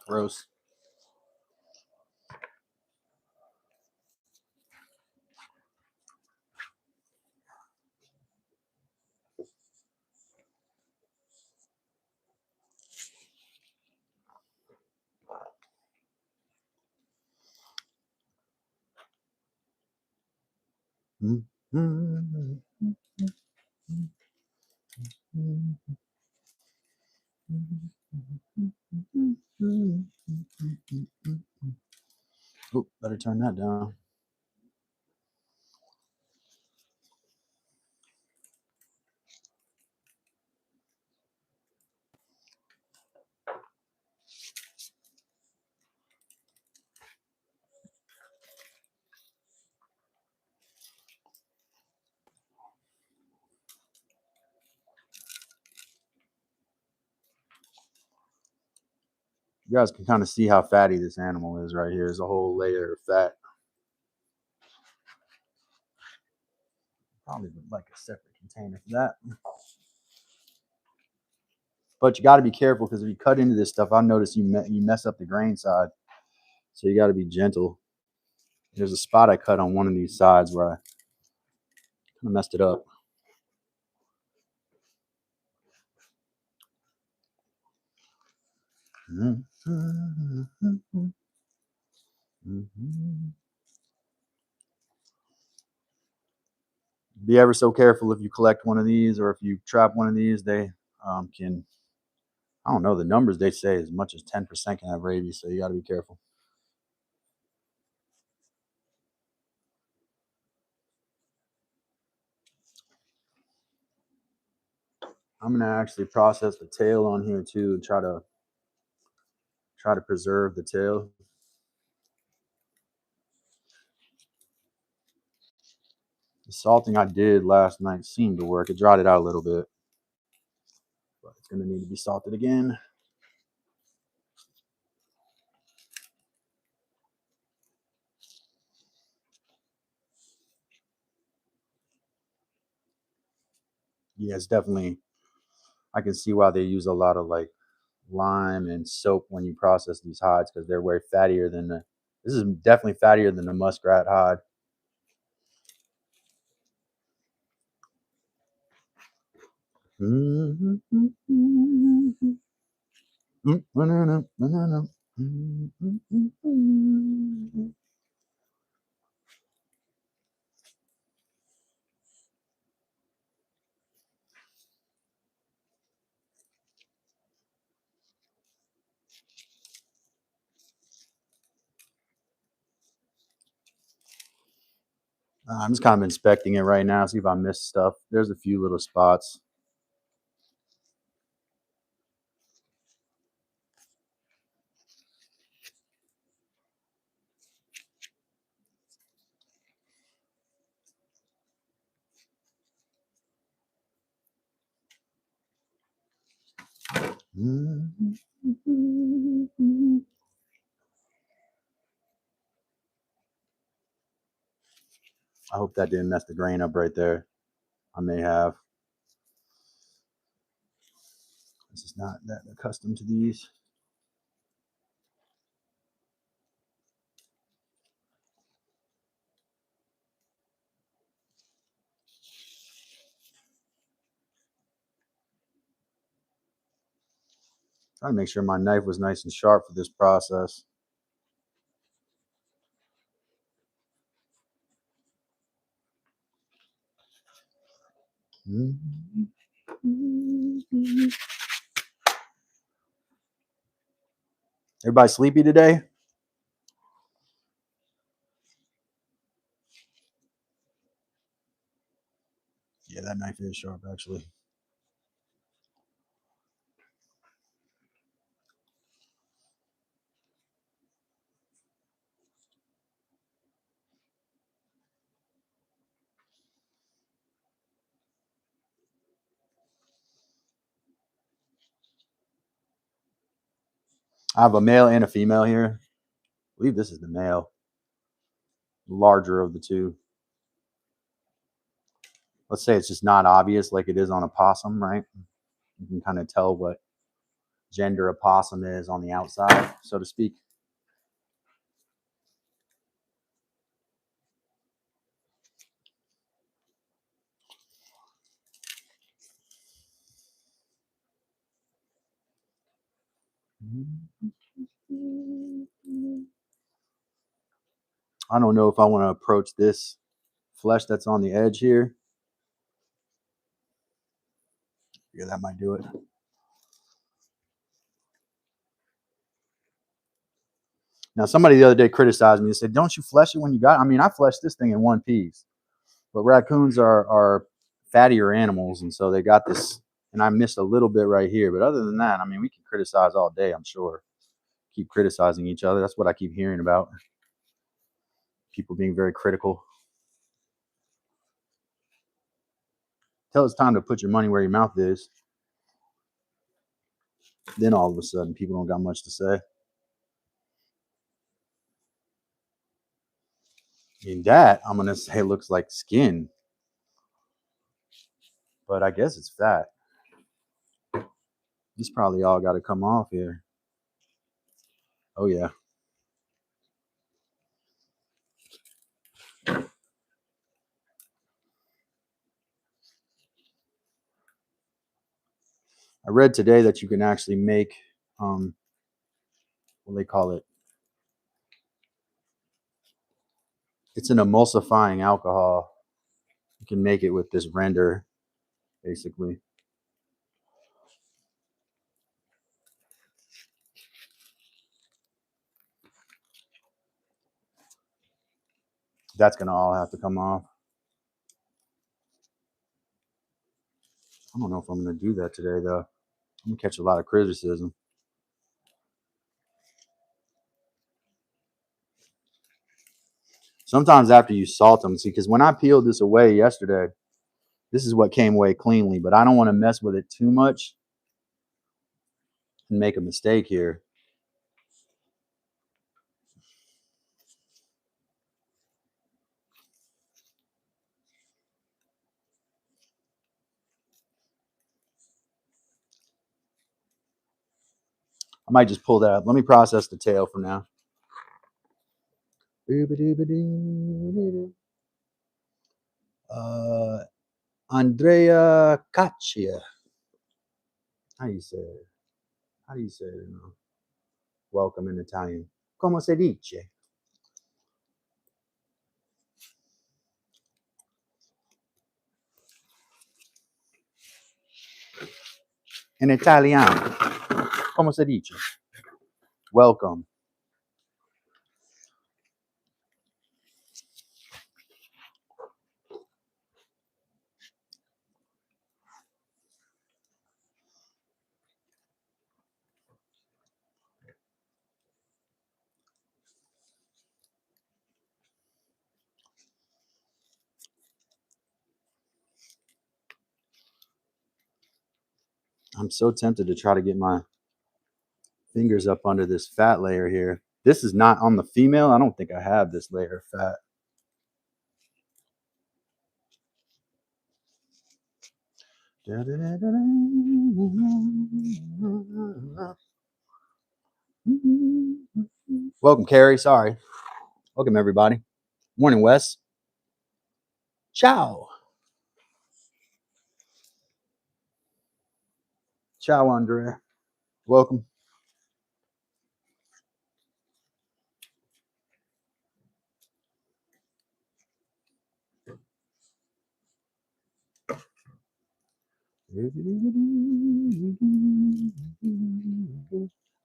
Gross. Oh, better turn that down. You guys can kind of see how fatty this animal is right here. There's a whole layer of fat. Probably would like a separate container for that. But you got to be careful because if you cut into this stuff, I notice you mess up the grain side. So you got to be gentle. There's a spot I cut on one of these sides where I kind of messed it up. Be ever so careful if you collect one of these or if you trap one of these. They can, I don't know, the numbers they say as much as 10% can have rabies, so you got to be careful. I'm gonna actually process the tail on here too and try to preserve the tail. The salting I did last night seemed to work. It dried it out a little bit, but it's gonna need to be salted again. Yeah, it's definitely, I can see why they use a lot of like lime and soap when you process these hides because they're way fattier than this is definitely fattier than the muskrat hide. I'm just kind of inspecting it right now, see if I missed stuff. There's a few little spots. I hope that didn't mess the grain up right there. I may have. This is not that accustomed to these. Trying to make sure my knife was nice and sharp for this process. Everybody sleepy today? Yeah, that knife is sharp actually. I have a male and a female here. I believe this is the male, larger of the two. Let's say it's just not obvious like it is on a possum, right? You can kind of tell what gender a possum is on the outside, so to speak. I don't know if I want to approach this flesh that's on the edge here. Yeah, that might do it. Now, somebody the other day criticized me and said, "Don't you flesh it when you got it?" I mean, I fleshed this thing in one piece. But raccoons are fattier animals, and so they got this. And I missed a little bit right here. But other than that, I mean, we can criticize all day, I'm sure. Keep criticizing each other. That's what I keep hearing about. People being very critical. Till it's time to put your money where your mouth is. Then all of a sudden, people don't got much to say. I mean, that, I'm going to say, looks like skin. But I guess it's fat. This probably all got to come off here. Oh, yeah. I read today that you can actually make, what do they call it? It's an emulsifying alcohol. You can make it with this render, basically. That's going to all have to come off. I don't know if I'm going to do that today, though. I'm going to catch a lot of criticism. Sometimes after you salt them, see, because when I peeled this away yesterday, this is what came away cleanly, but I don't want to mess with it too much and make a mistake here. I might just pull that up. Let me process the tail for now. Andrea Caccia. How do you say it? How do you say it? Welcome in Italian. Come si dice? In Italiano. Come si dice? Welcome. I'm so tempted to try to get my fingers up under this fat layer here. This is not on the female. I don't think I have this layer of fat. Welcome, Carrie. Sorry. Welcome, everybody. Morning, Wes. Ciao. Ciao, Andrea. Welcome.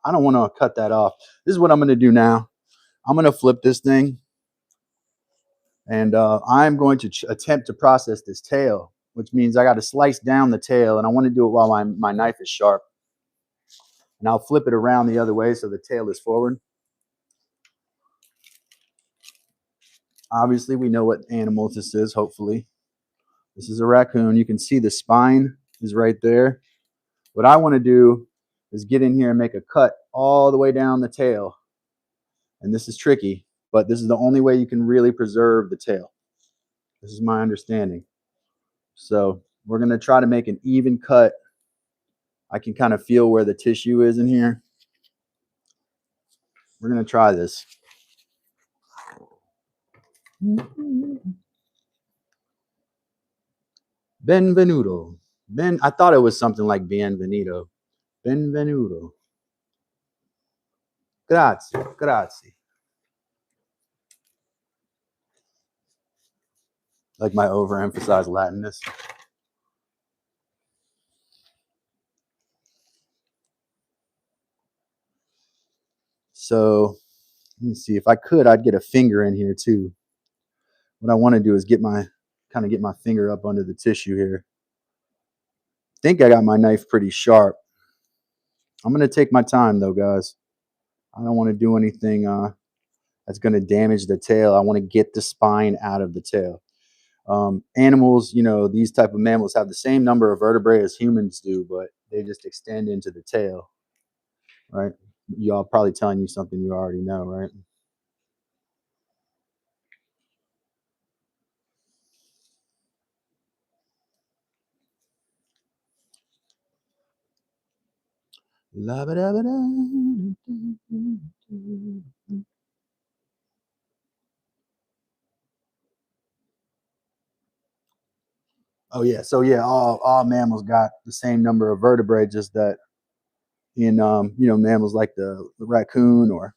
I don't want to cut that off. This is what I'm going to do now. I'm going to flip this thing, and I'm going to attempt to process this tail, which means I got to slice down the tail, and I want to do it while my knife is sharp. And I'll flip it around the other way so the tail is forward. Obviously, we know what animal this is, hopefully. This is a raccoon. You can see the spine is right there. What I want to do is get in here and make a cut all the way down the tail. And this is tricky, but this is the only way you can really preserve the tail. This is my understanding. So we're going to try to make an even cut. I can kind of feel where the tissue is in here. We're going to try this. Benvenuto. I thought it was something like bienvenido. Benvenuto. Grazie. Grazie. Like my overemphasized Latinness. So let me see. If I could, I'd get a finger in here too. What I want to do is get my finger up under the tissue here. I think I got my knife pretty sharp. I'm going to take my time though, guys. I don't want to do anything that's going to damage the tail. I want to get the spine out of the tail. Animals, you know, these type of mammals have the same number of vertebrae as humans do, but they just extend into the tail, right? Y'all probably telling you something you already know, right? Oh yeah, so yeah, all mammals got the same number of vertebrae, just that in you know, mammals like the raccoon or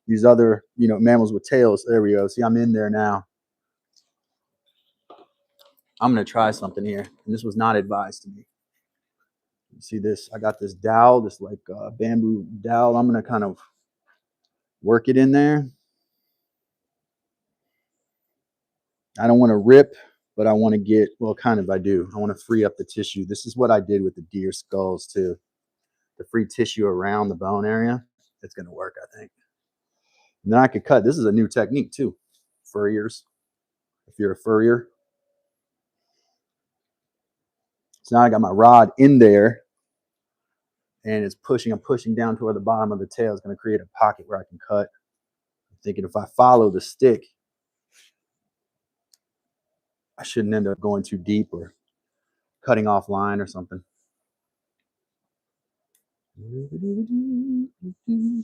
these other, you know, mammals with tails. There we go. See, I'm in there now. I'm gonna try something here, and this was not advised to me. You see this? I got this dowel, this like bamboo dowel. I'm gonna kind of work it in there. I don't want to rip, but I want to get, well, kind of I do. I want to free up the tissue. This is what I did with the deer skulls too. The free tissue around the bone area. It's gonna work, I think. And then I could cut. This is a new technique too. Furriers. If you're a furrier. So now I got my rod in there and it's pushing. I'm pushing down toward the bottom of the tail. It's going to create a pocket where I can cut. I'm thinking if I follow the stick, I shouldn't end up going too deep or cutting off line or something.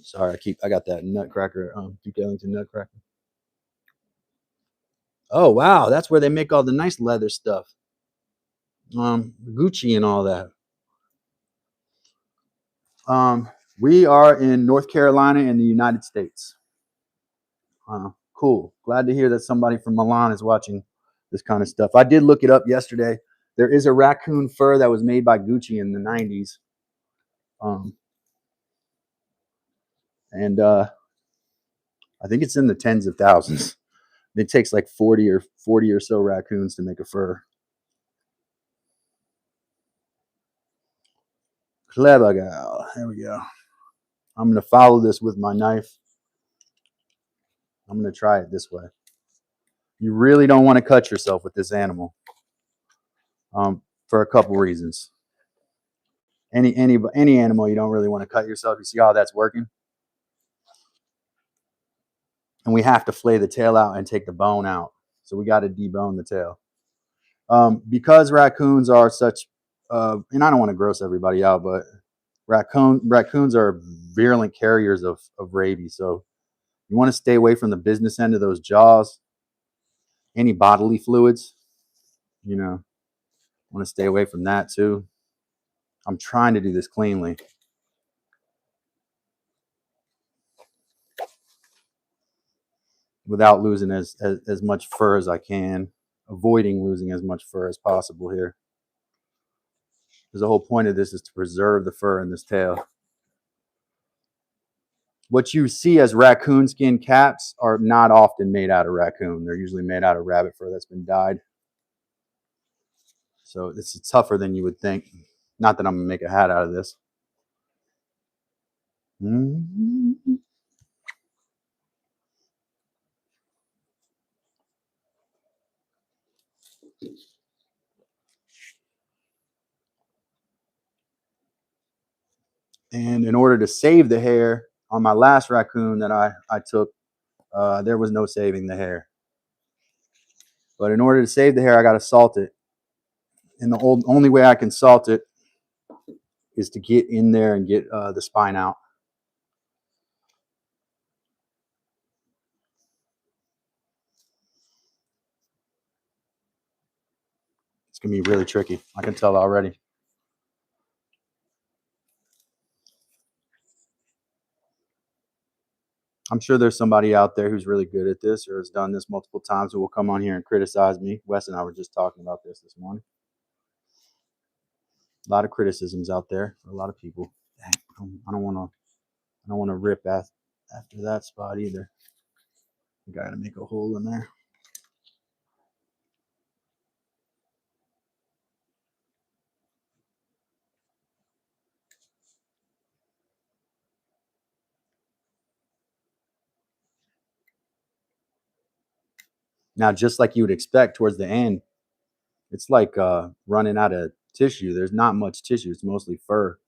Sorry, I got that nutcracker, Duke Ellington nutcracker. Oh wow, that's where they make all the nice leather stuff. Gucci and all that. We are in North Carolina in the United States. Cool. Glad to hear that somebody from Milan is watching this kind of stuff. I did look it up yesterday. There is a raccoon fur that was made by Gucci in the 90s. And I think it's in the tens of thousands. It takes like 40 or so raccoons to make a fur. Clever gal. There we go. I'm going to follow this with my knife. I'm going to try it this way. You really don't want to cut yourself with this animal for a couple reasons. Any animal, you don't really want to cut yourself. You see how that's working? And we have to flay the tail out and take the bone out. So we got to debone the tail. Because raccoons are such, and I don't want to gross everybody out, but raccoons are virulent carriers of rabies. So you want to stay away from the business end of those jaws. Any bodily fluids, you know, want to stay away from that too. I'm trying to do this cleanly. Without losing as much fur as I can, avoiding losing as much fur as possible here. Because the whole point of this is to preserve the fur in this tail. What you see as raccoon skin caps are not often made out of raccoon. They're usually made out of rabbit fur that's been dyed. So this is tougher than you would think. Not that I'm going to make a hat out of this. Mm-hmm. And in order to save the hair on my last raccoon that I took, there was no saving the hair. But in order to save the hair, I got to salt it. And the only way I can salt it is to get in there and get the spine out. It's going to be really tricky. I can tell already. I'm sure there's somebody out there who's really good at this or has done this multiple times who will come on here and criticize me. Wes and I were just talking about this morning. A lot of criticisms out there for a lot of people. Dang, I don't want to rip after that spot either. I got to make a hole in there. Now, just like you would expect towards the end, it's like running out of tissue. There's not much tissue. It's mostly fur.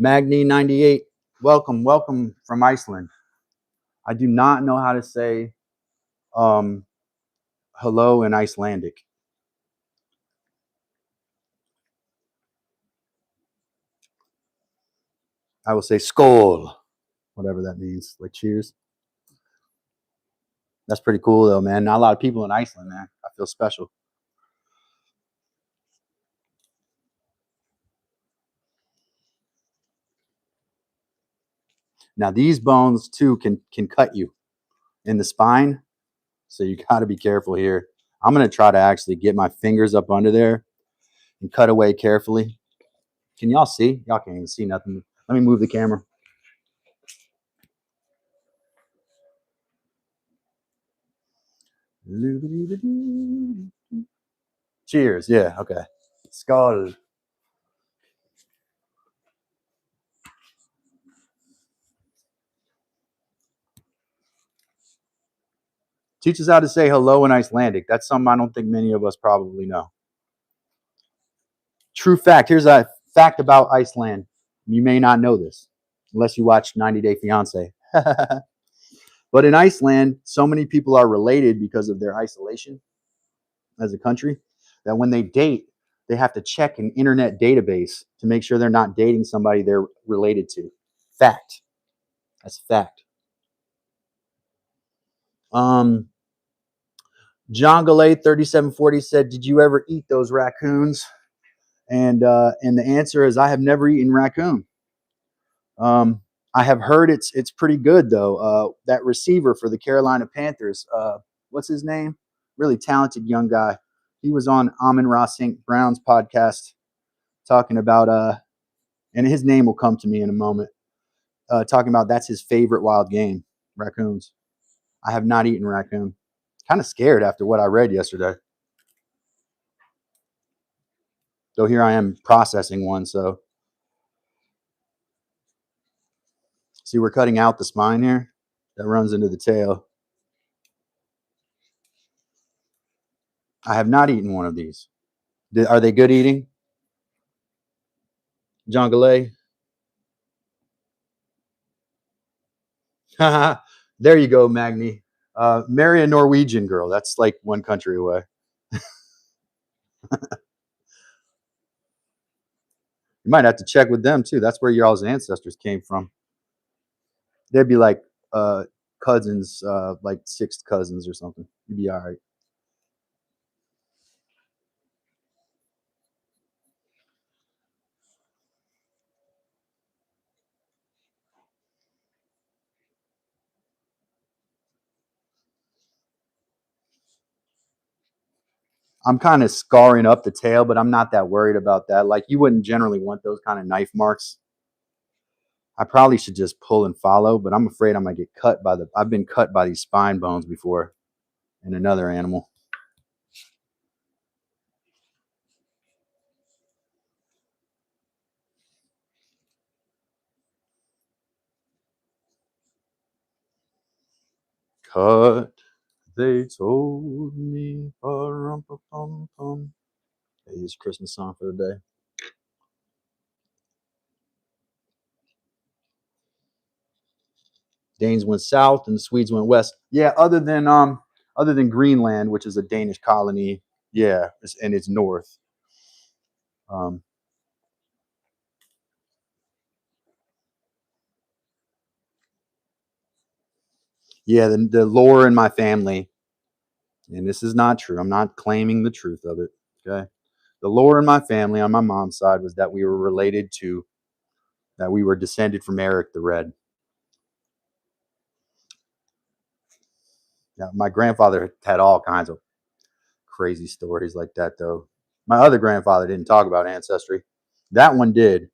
Magni98, welcome from Iceland. I do not know how to say hello in Icelandic. I will say skål, whatever that means, like cheers. That's pretty cool though, man. Not a lot of people in Iceland, man. I feel special. Now these bones too can cut you in the spine, so you got to be careful here. I'm gonna try to actually get my fingers up under there and cut away carefully. Can y'all see? Y'all can't even see nothing. Let me move the camera. Cheers. Yeah. Okay. Skål. Teach us how to say hello in Icelandic. That's something I don't think many of us probably know. True fact. Here's a fact about Iceland. You may not know this unless you watch 90 Day Fiance. But in Iceland, so many people are related because of their isolation as a country that when they date, they have to check an internet database to make sure they're not dating somebody they're related to. Fact. That's fact. John Galay 3740 said, "Did you ever eat those raccoons?" And the answer is, I have never eaten raccoon. I have heard it's pretty good though. That receiver for the Carolina Panthers, what's his name? Really talented young guy. He was on Amon-Ra St. Brown's podcast talking about and his name will come to me in a moment. Talking about that's his favorite wild game, raccoons. I have not eaten raccoon. Kind of scared after what I read yesterday. So here I am processing one. So see, we're cutting out the spine here that runs into the tail. I have not eaten one of these. Are they good eating? John Galay? There you go, Magni. Marry a Norwegian girl. That's like one country away. You might have to check with them too. That's where your all's ancestors came from. They'd be like cousins, like sixth cousins or something. You'd be all right. I'm kind of scarring up the tail, but I'm not that worried about that. Like you wouldn't generally want those kind of knife marks. I probably should just pull and follow, but I'm afraid I'm gonna get cut by the. I've been cut by these spine bones before in another animal. Cut They told me, pa-rum-pa-pum-pum. Hey, use a Christmas song for the day. Danes went south and the Swedes went west. Yeah, other than Greenland, which is a Danish colony. Yeah, and it's north. Um, yeah, the lore in my family, and this is not true. I'm not claiming the truth of it. Okay, the lore in my family on my mom's side was that we were related to, that we were descended from Eric the Red. Yeah, my grandfather had all kinds of crazy stories like that, though. My other grandfather didn't talk about ancestry. That one did.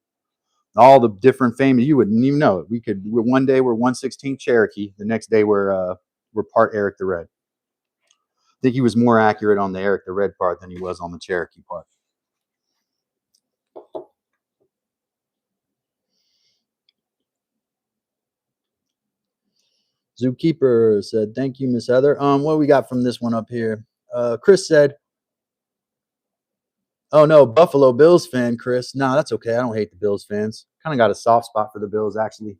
All the different famous, you wouldn't even know it. One day we're 1/16 Cherokee, the next day we're part Eric the Red. I think he was more accurate on the Eric the Red part than he was on the Cherokee part. Zookeeper said, "Thank you, Miss Heather." What we got from this one up here? Chris said, "Oh no, Buffalo Bills fan, Chris. No, that's okay. I don't hate the Bills fans. Kind of got a soft spot for the Bills, actually.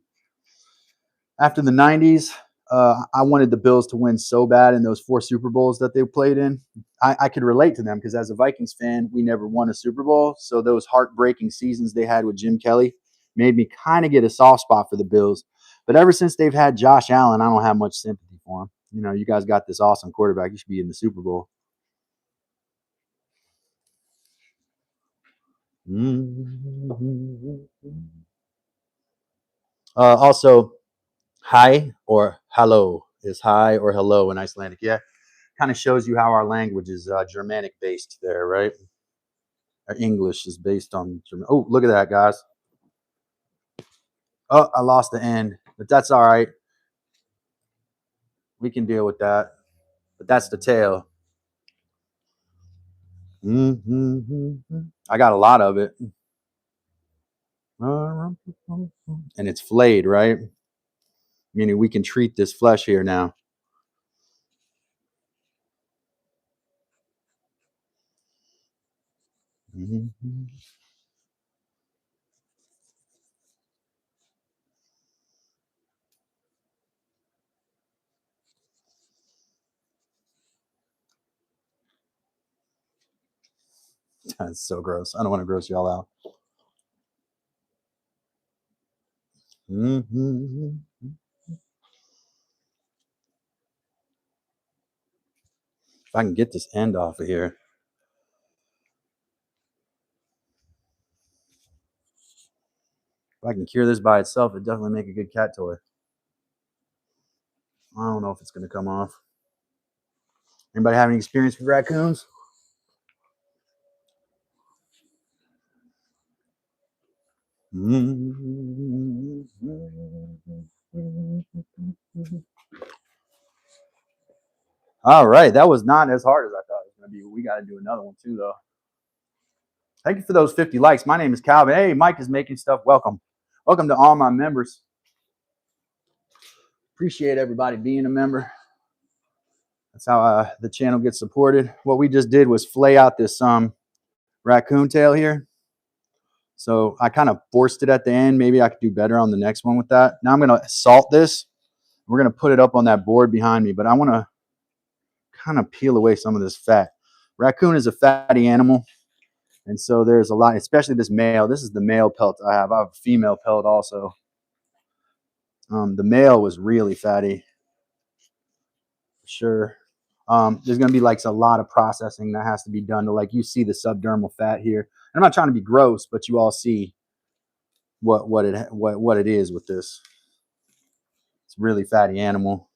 After the '90s, I wanted the Bills to win so bad in those 4 Super Bowls that they played in. I could relate to them because as a Vikings fan, we never won a Super Bowl. So those heartbreaking seasons they had with Jim Kelly made me kind of get a soft spot for the Bills. But ever since they've had Josh Allen, I don't have much sympathy for him. You know, you guys got this awesome quarterback. You should be in the Super Bowl." Also, hi or hello is hi or hello in Icelandic. Yeah, kind of shows you how our language is Germanic based there, right? Our English is based on German. Oh, look at that, guys. Oh, I lost the end, but that's all right. We can deal with that. But that's the tail. I got a lot of it. And it's flayed, right? Meaning we can treat this flesh here now. That's so gross. I don't want to gross y'all out. If I can get this end off of here. If I can cure this by itself, it'd definitely make a good cat toy. I don't know if it's going to come off. Anybody have any experience with raccoons? All right, that was not as hard as I thought it was going to be. We got to do another one too, though. Thank you for those 50 likes. My name is Calvin. Hey, Mike is making stuff. Welcome. Welcome to all my members. Appreciate everybody being a member. That's how the channel gets supported. What we just did was flay out this raccoon tail here. So I kind of forced it at the end. Maybe I could do better on the next one with that. Now I'm going to salt this. We're going to put it up on that board behind me, but I want to kind of peel away some of this fat. Raccoon is a fatty animal. And so there's a lot, especially this male. This is the male pelt I have. I have a female pelt also. The male was really fatty. Sure. There's going to be like a lot of processing that has to be done to, like, you see the subdermal fat here. And I'm not trying to be gross, but you all see what it is with this. It's a really fatty animal.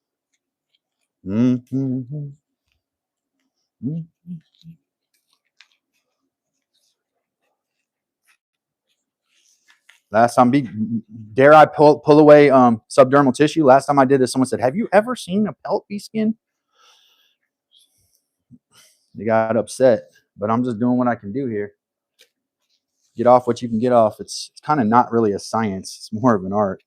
Last time, dare I pull away subdermal tissue? Last time I did this, someone said, "Have you ever seen a pelt be skinned?" They got upset, but I'm just doing what I can do here. Get off what you can get off. It's kind of not really a science. It's more of an art.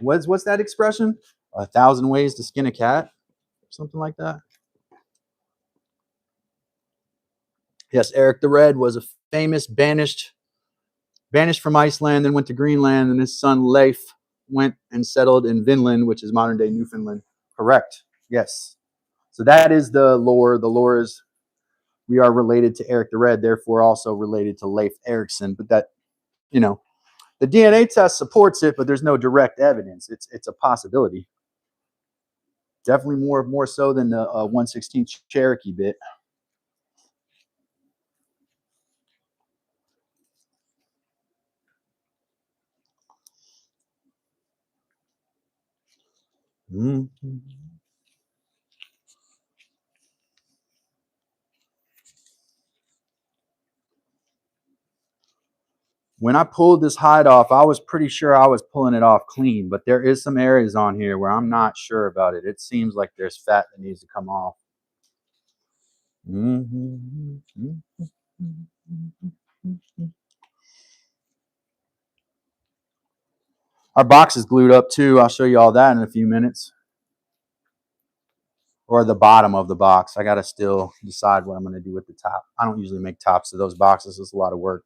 What's that expression? 1,000 Ways to Skin a Cat, something like that. Yes, Eric the Red was a famous banished from Iceland, then went to Greenland, and his son Leif went and settled in Vinland, which is modern day Newfoundland. Correct. Yes. So that is the lore. The lore is we are related to Eric the Red, therefore also related to Leif Erikson. But that, you know, the DNA test supports it, but there's no direct evidence. It's a possibility. Definitely more so than the 1/16 Cherokee bit. Mm-hmm. When I pulled this hide off, I was pretty sure I was pulling it off clean, but there is some areas on here where I'm not sure about it. It seems like there's fat that needs to come off. Mm-hmm. Our box is glued up too. I'll show you all that in a few minutes. Or the bottom of the box. I got to still decide what I'm going to do with the top. I don't usually make tops of those boxes. It's a lot of work.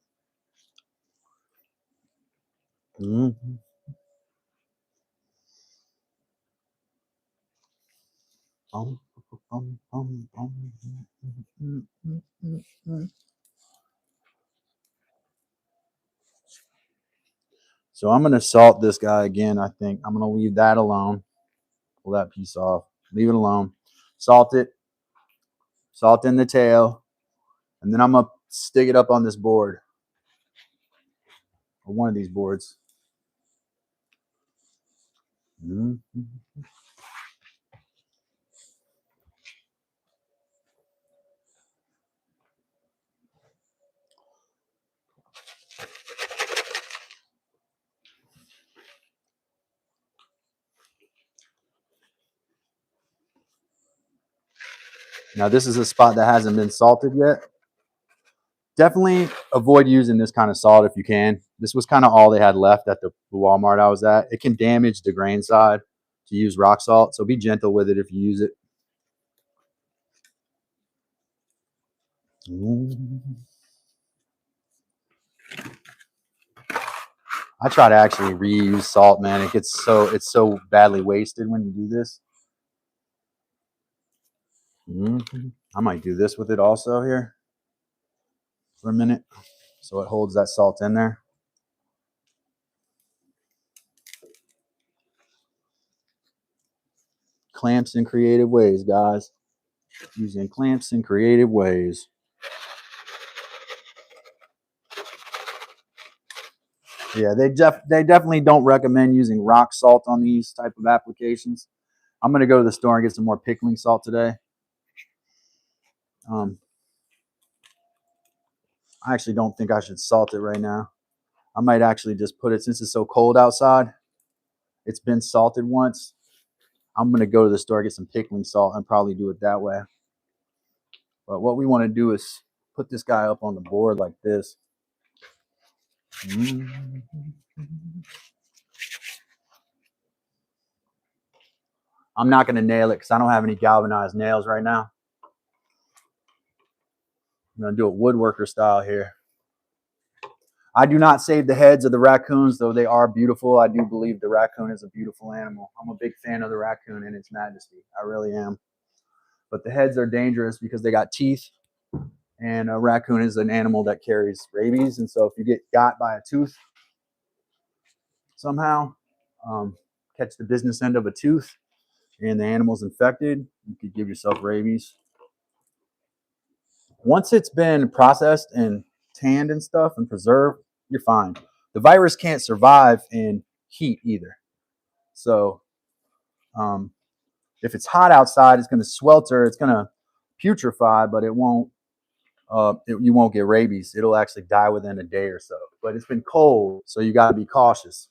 Mm-hmm. So I'm going to salt this guy again, I think. I'm going to leave that alone. Pull that piece off. Leave it alone. Salt it. Salt in the tail. And then I'm going to stick it up on this board. Or one of these boards. Mm-hmm. Now this is a spot that hasn't been salted yet. Definitely avoid using this kind of salt if you can. This was kind of all they had left at the Walmart I was at. It can damage the grain side to use rock salt, so be gentle with it if you use it. I try to actually reuse salt, man. It's so badly wasted when you do this. I might do this with it also here for a minute, so it holds that salt in there. Clamps in creative ways, guys. Using clamps in creative ways. Yeah, they definitely don't recommend using rock salt on these type of applications. I'm gonna go to the store and get some more pickling salt today. I actually don't think I should salt it right now. I might actually just put it, since it's so cold outside, it's been salted once. I'm gonna go to the store, get some pickling salt, and probably do it that way. But what we want to do is put this guy up on the board like this. I'm not going to nail it because I don't have any galvanized nails right now. I'm going to do it woodworker style here. I do not save the heads of the raccoons, though they are beautiful. I do believe the raccoon is a beautiful animal. I'm a big fan of the raccoon and its majesty. I really am. But the heads are dangerous because they got teeth. And a raccoon is an animal that carries rabies. And so if you get got by a tooth somehow, catch the business end of a tooth, and the animal's infected, you could give yourself rabies. Once it's been processed and tanned and stuff and preserved, you're fine. The virus can't survive in heat either. So if it's hot outside, it's going to swelter, it's going to putrefy, but it won't. You won't get rabies. It'll actually die within a day or so. But it's been cold, so you got to be cautious.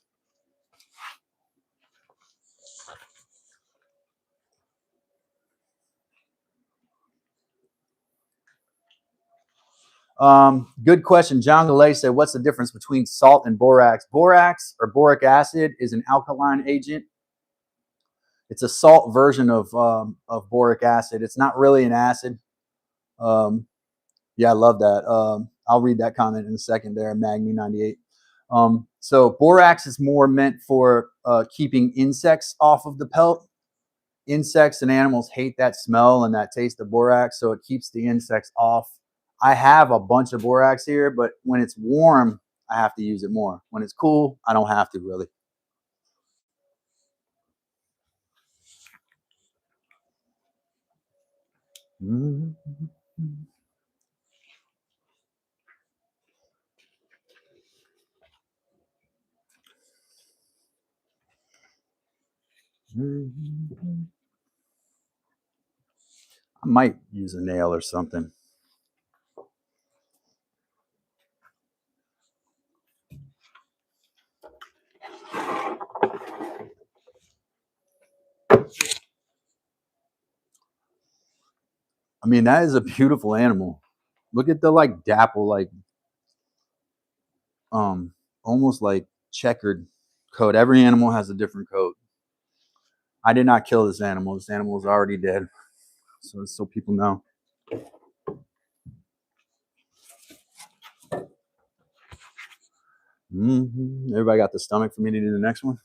Good question. John Gallet said, what's the difference between salt and borax? Borax, or boric acid, is an alkaline agent. It's a salt version of boric acid. It's not really an acid. Yeah, I love that. I'll read that comment in a second there, Magni98. So borax is more meant for keeping insects off of the pelt. Insects and animals hate that smell and that taste of borax, so it keeps the insects off. I have a bunch of borax here, but when it's warm, I have to use it more. When it's cool, I don't have to really. I might use a nail or something. I mean, that is a beautiful animal. Look at the like dapple, like almost like checkered coat. Every animal has a different coat. I did not kill this animal. This animal is already dead. So people know. Everybody got the stomach for me to do the next one?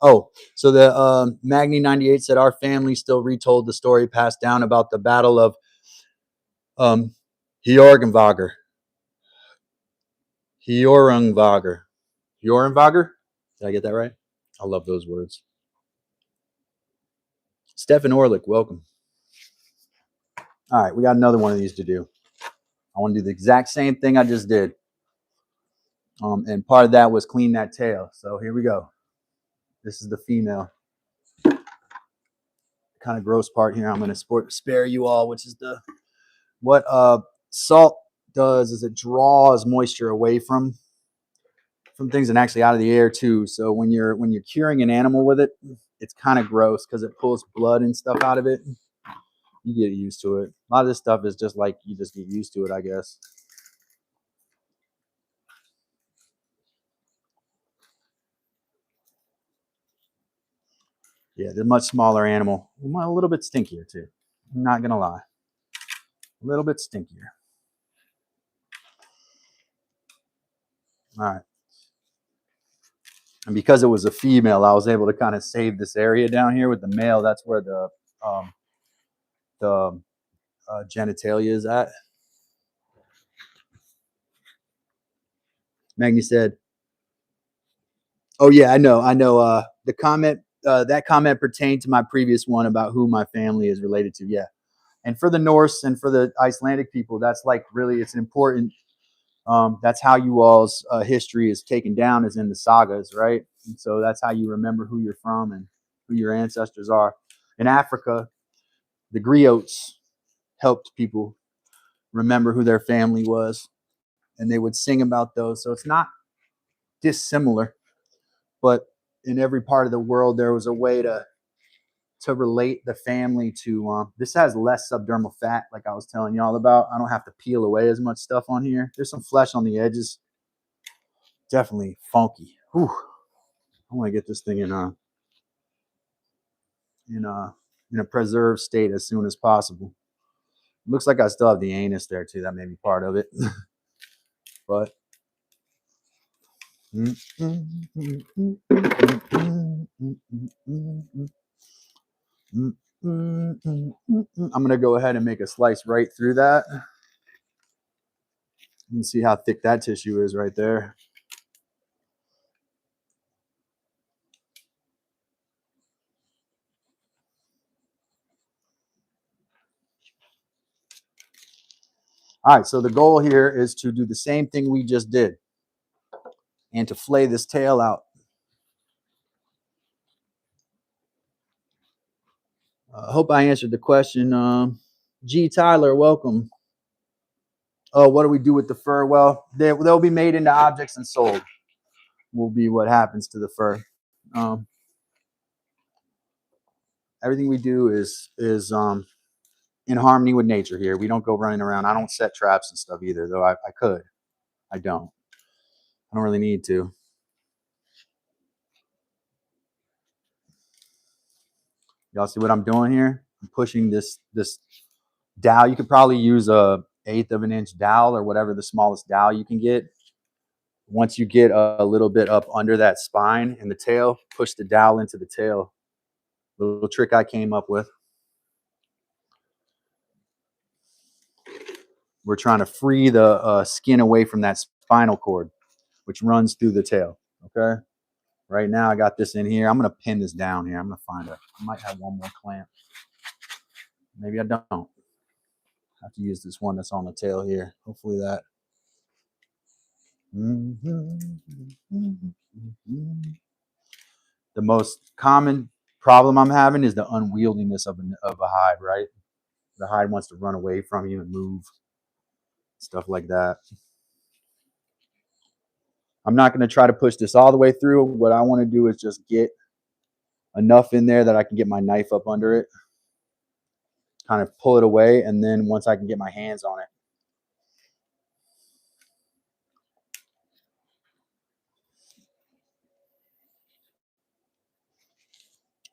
Oh, so the Magni98 said our family still retold the story passed down about the Battle of Hjorungvager. Hjorungvager. Hjorungvager? Did I get that right? I love those words. Stefan Orlick, welcome. All right, we got another one of these to do. I want to do the exact same thing I just did. And part of that was clean that tail. So here we go. This is the female. Kind of gross part here. I'm going to spare you all, which is what salt does is it draws moisture away from things and actually out of the air too. So when you're curing an animal with it, it's kind of gross because it pulls blood and stuff out of it. You get used to it. A lot of this stuff is just like you just get used to it, I guess. Yeah, they're a much smaller animal. A little bit stinkier too. I'm not gonna lie. A little bit stinkier. All right. And because it was a female, I was able to kind of save this area down here. With the male, that's where the genitalia is at. Magni said, "Oh yeah, I know. The comment that comment pertained to my previous one about who my family is related to. Yeah, and for the Norse and for the Icelandic people, that's like really it's important. That's how you all's history is taken down, is in the sagas, right? And so that's how you remember who you're from and who your ancestors are. In Africa, the griots helped people remember who their family was, and they would sing about those. So it's not dissimilar, but in every part of the world, there was a way to relate the family to. This has less subdermal fat, like I was telling y'all about. I don't have to peel away as much stuff on here. There's some flesh on the edges. Definitely funky. Whew. I want to get this thing in a preserved state as soon as possible. Looks like I still have the anus there too. That may be part of it, but I'm gonna go ahead and make a slice right through that. You can see how thick that tissue is right there. All right, so the goal here is to do the same thing we just did and to flay this tail out. I hope I answered the question. G. Tyler, welcome. Oh, what do we do with the fur? Well, they'll be made into objects and sold. Will be what happens to the fur. Everything we do is in harmony with nature here. We don't go running around. I don't set traps and stuff either, though I could. I don't really need to. Y'all see what I'm doing here? I'm pushing this dowel. You could probably use a 1/8 of an inch dowel or whatever the smallest dowel you can get. Once you get a little bit up under that spine and the tail, push the dowel into the tail. Little trick I came up with. We're trying to free the skin away from that spinal cord, which runs through the tail. Okay. Right now I got this in here. I'm going to pin this down here. I'm going to find I might have one more clamp. Maybe I don't. I have to use this one that's on the tail here. Hopefully that. The most common problem I'm having is the unwieldiness of a hide, right? The hide wants to run away from you and move, stuff like that. I'm not going to try to push this all the way through. What I want to do is just get enough in there that I can get my knife up under it, kind of pull it away, and then once I can get my hands on it,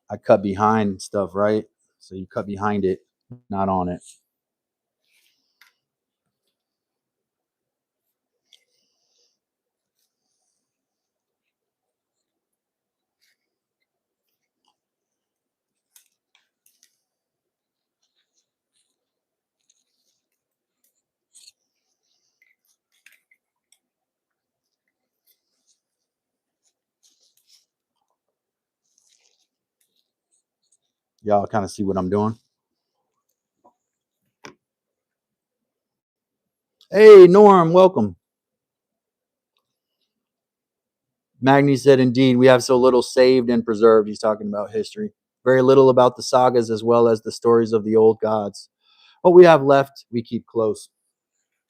I cut behind stuff, right? So you cut behind it, not on it. Y'all kind of see what I'm doing. Hey, Norm, welcome. Magni said, indeed, we have so little saved and preserved. He's talking about history. Very little about the sagas as well as the stories of the old gods. What we have left, we keep close.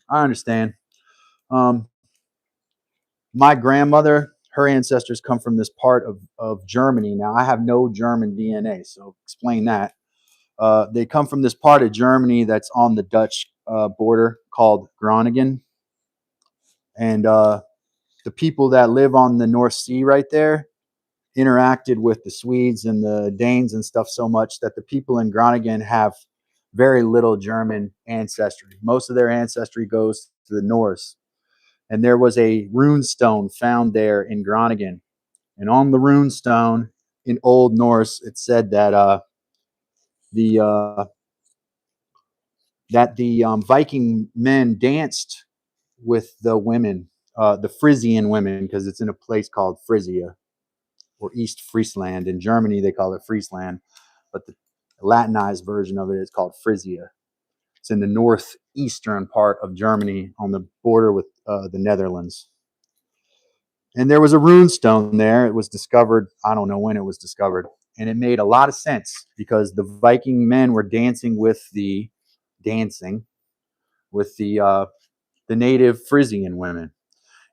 I understand. My grandmother, her ancestors come from this part of Germany. Now, I have no German DNA, so explain that. They come from this part of Germany that's on the Dutch border called Groningen. And the people that live on the North Sea right there interacted with the Swedes and the Danes and stuff so much that the people in Groningen have very little German ancestry. Most of their ancestry goes to the Norse. And there was a rune stone found there in Groningen. And on the rune stone in Old Norse, it said that the Viking men danced with the women, the Frisian women, because it's in a place called Frisia or East Friesland. In Germany, they call it Friesland, but the Latinized version of it is called Frisia. It's in the northeastern part of Germany on the border with the Netherlands. And there was a rune stone there. It was discovered, I don't know when it was discovered. And it made a lot of sense because the Viking men were dancing with the native Frisian women.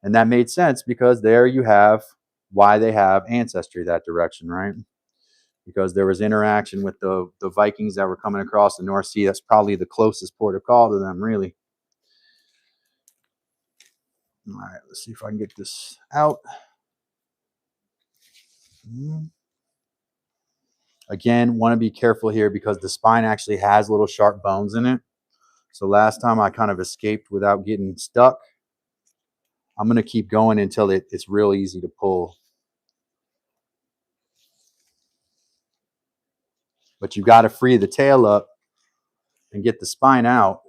And that made sense because there you have why they have ancestry that direction, right? Because there was interaction with the Vikings that were coming across the North Sea. That's probably the closest port of call to them, really. All right, let's see if I can get this out. Again, want to be careful here because the spine actually has little sharp bones in it. So last time I kind of escaped without getting stuck. I'm going to keep going until it's real easy to pull. But you got to free the tail up and get the spine out.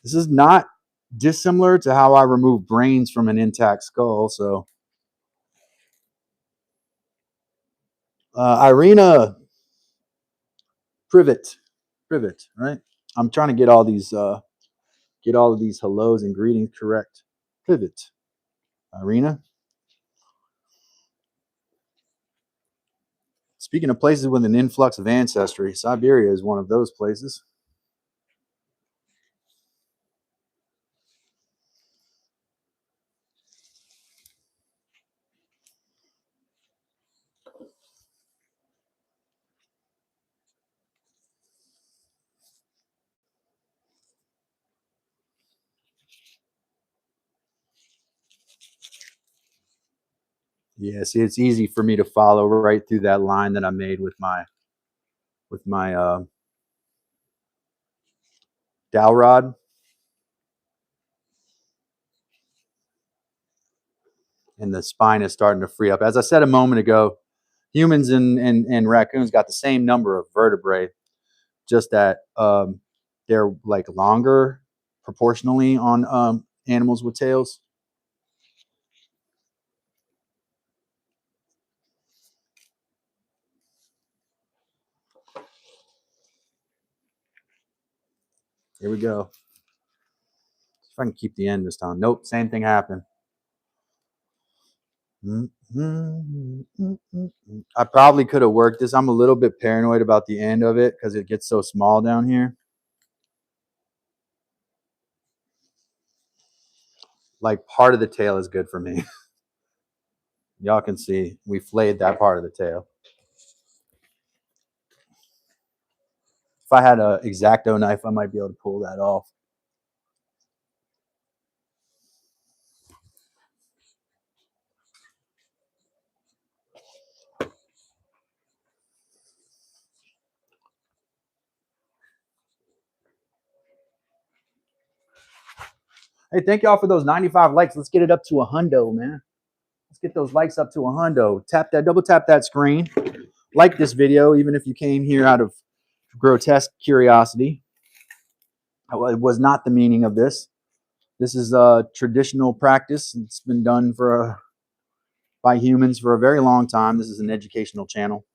This is not dissimilar to how I remove brains from an intact skull. So, Irina Privet, right? I'm trying to get all of these hellos and greetings correct. Privet, Irina. Speaking of places with an influx of ancestry, Siberia is one of those places. Yeah, see, it's easy for me to follow right through that line that I made with my dowel rod. And the spine is starting to free up. As I said a moment ago, humans and raccoons got the same number of vertebrae, just that they're like longer proportionally on animals with tails. Here we go. If I can keep the end this time. Nope, same thing happened. I probably could have worked this. I'm a little bit paranoid about the end of it because it gets so small down here. Like part of the tail is good for me. Y'all can see we flayed that part of the tail. If I had an X-Acto knife, I might be able to pull that off. Hey, thank y'all for those 95 likes. Let's get it up to a hundo, man. Let's get those likes up to a hundo. Tap that, double tap that screen. Like this video, even if you came here out of grotesque curiosity. It was not the meaning of this. This is a traditional practice. It's been done by humans for a very long time. This is an educational channel.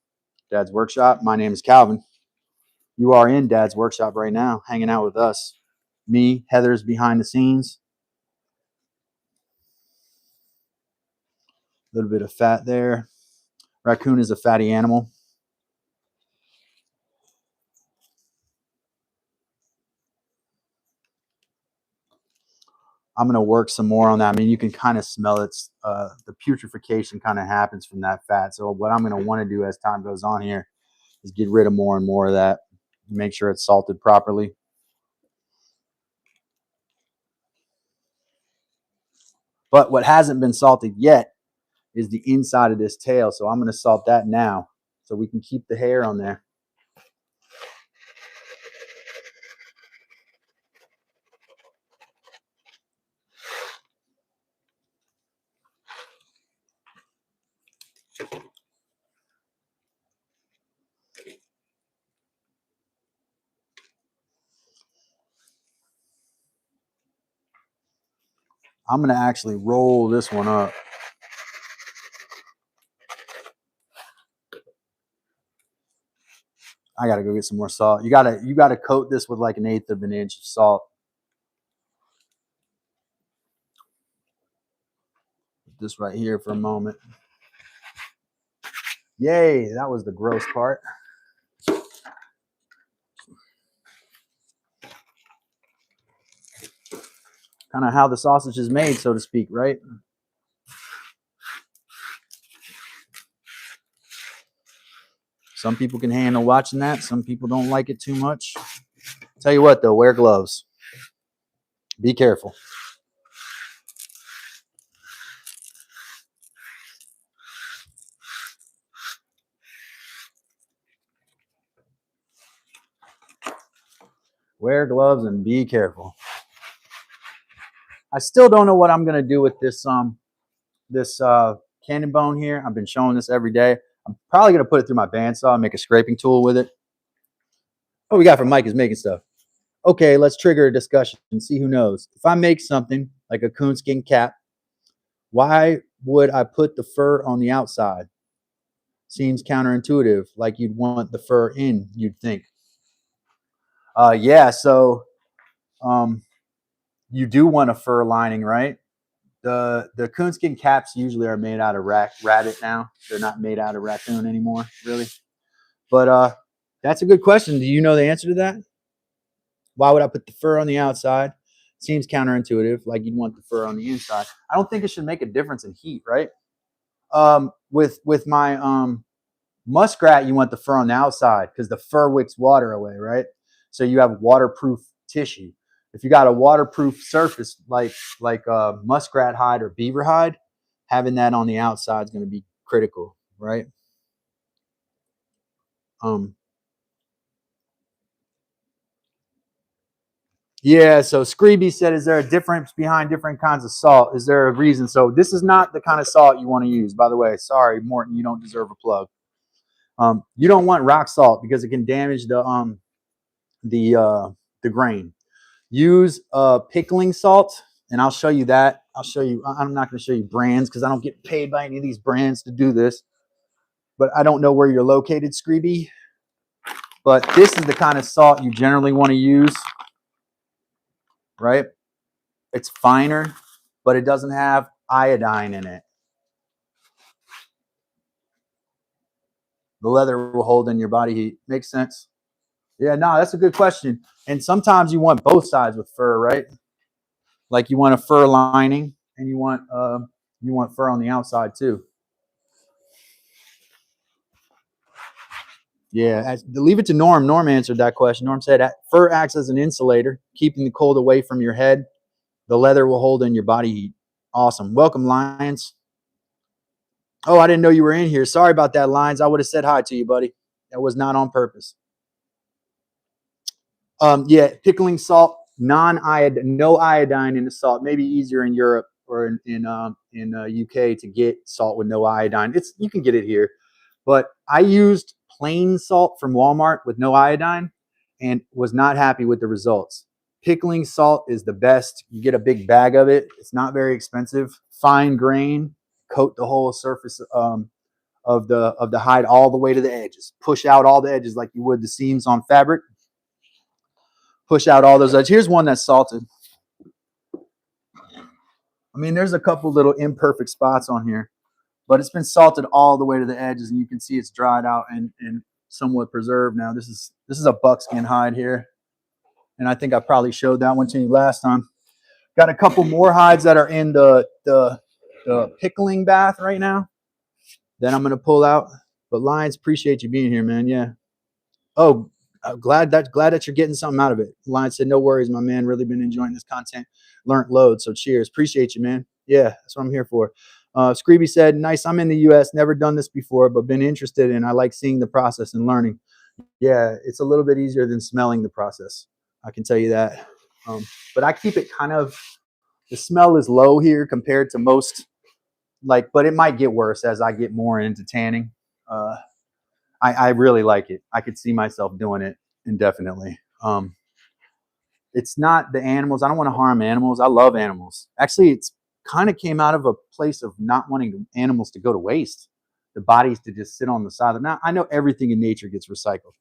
Dad's Workshop. My name is Calvin. You are in Dad's Workshop right now, hanging out with us. Me, Heather's behind the scenes. A little bit of fat there. Raccoon is a fatty animal. I'm going to work some more on that. I mean, you can kind of smell it. The putrefaction kind of happens from that fat. So what I'm going to want to do as time goes on here is get rid of more and more of that. Make sure it's salted properly. But what hasn't been salted yet is the inside of this tail. So I'm going to salt that now so we can keep the hair on there. I'm going to actually roll this one up. I got to go get some more salt. You got to coat this with like 1/8 of an inch of salt. Put this right here for a moment. Yay, that was the gross part. Kind of how the sausage is made, so to speak, right? Some people can handle watching that. Some people don't like it too much. Tell you what, though, wear gloves. Be careful. Wear gloves and be careful. I still don't know what I'm going to do with this cannon bone here. I've been showing this every day. I'm probably going to put it through my bandsaw and make a scraping tool with it. What we got from Mike is making stuff. Okay, let's trigger a discussion and see who knows. If I make something like a coonskin cap, why would I put the fur on the outside? Seems counterintuitive, like you'd want the fur in, you'd think. Yeah, so you do want a fur lining, right? The coonskin caps usually are made out of rabbit now. They're not made out of raccoon anymore, really. But that's a good question. Do you know the answer to that? Why would I put the fur on the outside? Seems counterintuitive, like you'd want the fur on the inside. I don't think it should make a difference in heat, right? With my muskrat, you want the fur on the outside because the fur wicks water away, right? So you have waterproof tissue. If you got a waterproof surface like muskrat hide or beaver hide, having that on the outside is going to be critical, right? Yeah, so Screeby said, is there a difference behind different kinds of salt? Is there a reason? So this is not the kind of salt you want to use, by the way. Sorry, Morton, you don't deserve a plug. You don't want rock salt because it can damage the grain. Use pickling salt, and I'll show you that. I'll show you. I'm not going to show you brands because I don't get paid by any of these brands to do this. But I don't know where you're located, Screeby. But this is the kind of salt you generally want to use, right? It's finer, but it doesn't have iodine in it. The leather will hold in your body heat. Makes sense. Yeah, no, that's a good question. And sometimes you want both sides with fur, right? Like you want a fur lining and you want fur on the outside too. Yeah, leave it to Norm. Norm answered that question. Norm said fur acts as an insulator, keeping the cold away from your head. The leather will hold in your body heat. Awesome. Welcome, Lions. Oh, I didn't know you were in here. Sorry about that, Lions. I would have said hi to you, buddy. That was not on purpose. Yeah, pickling salt, non-iodine, no iodine in the salt. Maybe easier in Europe or in UK to get salt with no iodine. You can get it here, but I used plain salt from Walmart with no iodine and was not happy with the results. Pickling salt is the best. You get a big bag of it. It's not very expensive. Fine grain. Coat the whole surface of the hide all the way to the edges. Push out all the edges like you would the seams on fabric. Push out all those edges. Here's one that's salted. I mean, there's a couple little imperfect spots on here, but it's been salted all the way to the edges, and you can see it's dried out and somewhat preserved now. This is a buckskin hide here, and I think I probably showed that one to you last time. Got a couple more hides that are in the pickling bath right now that I'm gonna pull out. But Lions, appreciate you being here, man. Yeah. Oh, glad that you're getting something out of it. Lion said, no worries, my man. Really been enjoying this content. Learned loads. So cheers. Appreciate you, man. Yeah, that's what I'm here for. Screeby said, nice. I'm in the US. Never done this before, but been interested in. I like seeing the process and learning. Yeah, it's a little bit easier than smelling the process. I can tell you that. But I keep it kind of, the smell is low here compared to most, but it might get worse as I get more into tanning. I really like it. I could see myself doing it indefinitely. It's not the animals. I don't want to harm animals. I love animals. Actually, it's kind of came out of a place of not wanting animals to go to waste, the bodies to just sit on the side. Now, I know everything in nature gets recycled,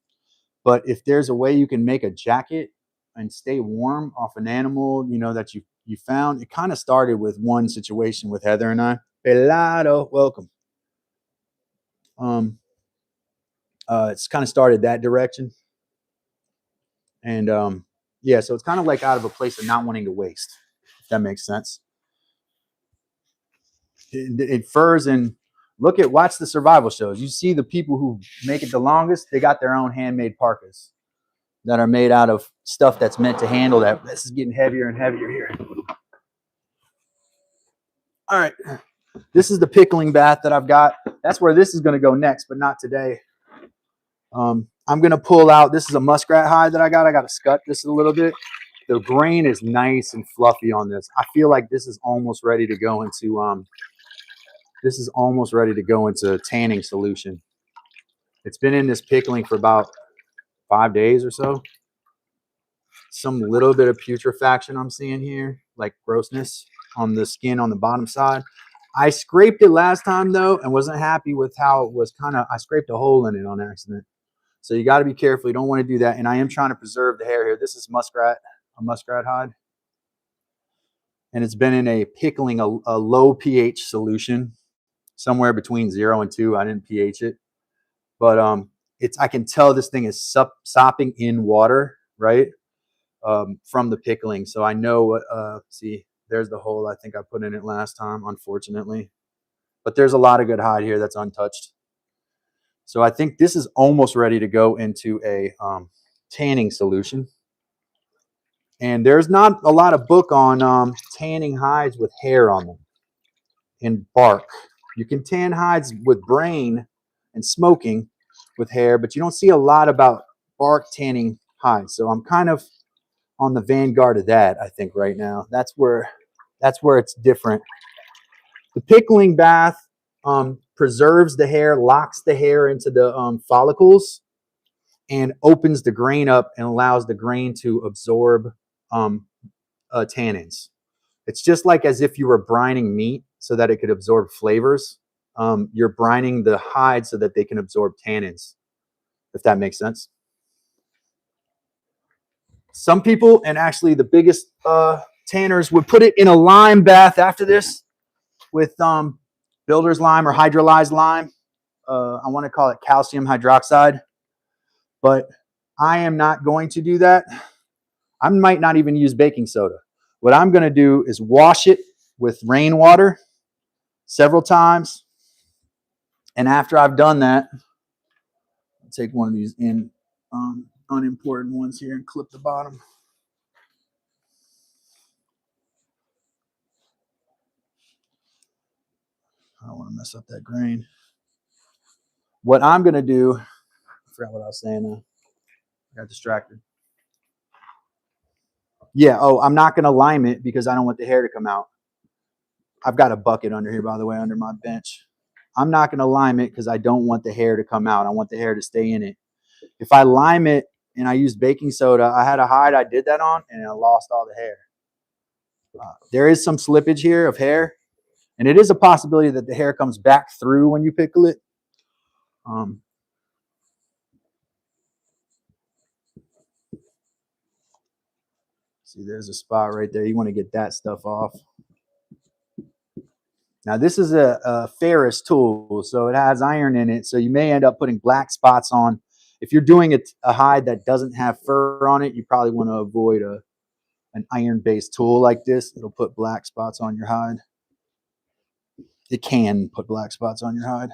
but if there's a way you can make a jacket and stay warm off an animal, that you found, it kind of started with one situation with Heather and I. Pelado, welcome. It's kind of started that direction. And yeah, so it's kind of like out of a place of not wanting to waste, if that makes sense. It furs and watch the survival shows. You see the people who make it the longest, they got their own handmade parkas that are made out of stuff that's meant to handle that. This is getting heavier and heavier here. All right. This is the pickling bath that I've got. That's where this is going to go next, but not today. I'm going to pull out, this is a muskrat hide that I got. I got to scut this a little bit. The grain is nice and fluffy on this. I feel like this is almost ready to go into tanning solution. It's been in this pickling for about 5 days or so. Some little bit of putrefaction I'm seeing here, like grossness on the skin on the bottom side. I scraped it last time though and wasn't happy with how it was. I scraped a hole in it on accident. So you got to be careful. You don't want to do that. And I am trying to preserve the hair here. This is a muskrat hide. And it's been in a pickling, a low pH solution, somewhere between 0 and 2. I didn't pH it. But I can tell this thing is sopping in water, right, from the pickling. So I know what, see, there's the hole I think I put in it last time, unfortunately. But there's a lot of good hide here that's untouched. So I think this is almost ready to go into a tanning solution. And there's not a lot of book on tanning hides with hair on them. in bark. You can tan hides with brain and smoking with hair, but you don't see a lot about bark tanning hides. So I'm kind of on the vanguard of that, I think, right now. That's where it's different. The pickling bath preserves the hair, locks the hair into the follicles, and opens the grain up and allows the grain to absorb tannins. It's just like as if you were brining meat so that it could absorb flavors. You're brining the hide so that they can absorb tannins, if that makes sense. Some people, and actually the biggest tanners, would put it in a lime bath after this with builder's lime or hydrolyzed lime. I want to call it calcium hydroxide, but I am not going to do that. I might not even use baking soda. What I'm going to do is wash it with rainwater several times. And after I've done that, I'll take one of these unimportant ones here and clip the bottom. I don't want to mess up that grain. What I'm going to do, I forgot what I was saying now. I got distracted. Yeah, I'm not going to lime it because I don't want the hair to come out. I've got a bucket under here, by the way, under my bench. I'm not going to lime it because I don't want the hair to come out. I want the hair to stay in it. If I lime it and I use baking soda, I had a hide I did that on, and I lost all the hair. There is some slippage here of hair, and it is a possibility that the hair comes back through when you pickle it. See, there's a spot right there. You want to get that stuff off. Now, this is a ferrous tool, so it has iron in it, so you may end up putting black spots on. If you're doing a hide that doesn't have fur on it, you probably want to avoid an iron-based tool like this. It'll put black spots on your hide. It can put black spots on your hide.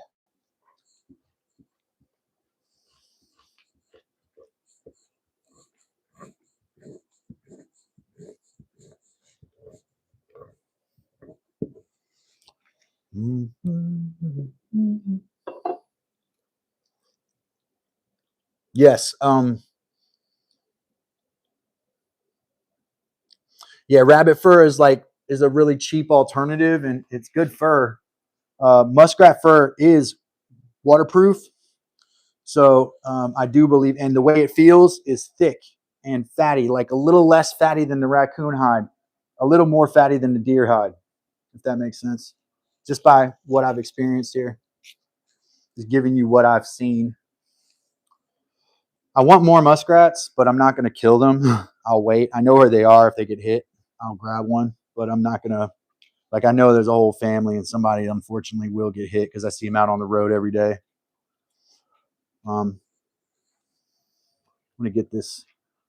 Yes. Yeah, rabbit fur is a really cheap alternative, and it's good fur. Muskrat fur is waterproof, so I do believe, and the way it feels is thick and fatty, like a little less fatty than the raccoon hide, a little more fatty than the deer hide, if that makes sense. Just by what I've experienced here, just giving you what I've seen. I want more muskrats, but I'm not going to kill them. I'll wait. I know where they are. If they get hit, I'll grab one, but I'm not going to. Like, I know there's a whole family, and somebody unfortunately will get hit because I see them out on the road every day. I'm going to get this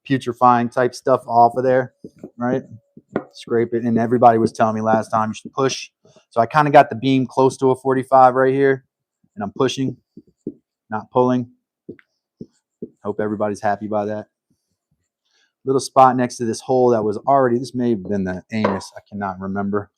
putrefying type stuff off of there, right? Scrape it. And everybody was telling me last time you should push. So I kind of got the beam close to a 45 right here, and I'm pushing, not pulling. Hope everybody's happy by that. Little spot next to this hole that was already, this may have been the anus. I cannot remember.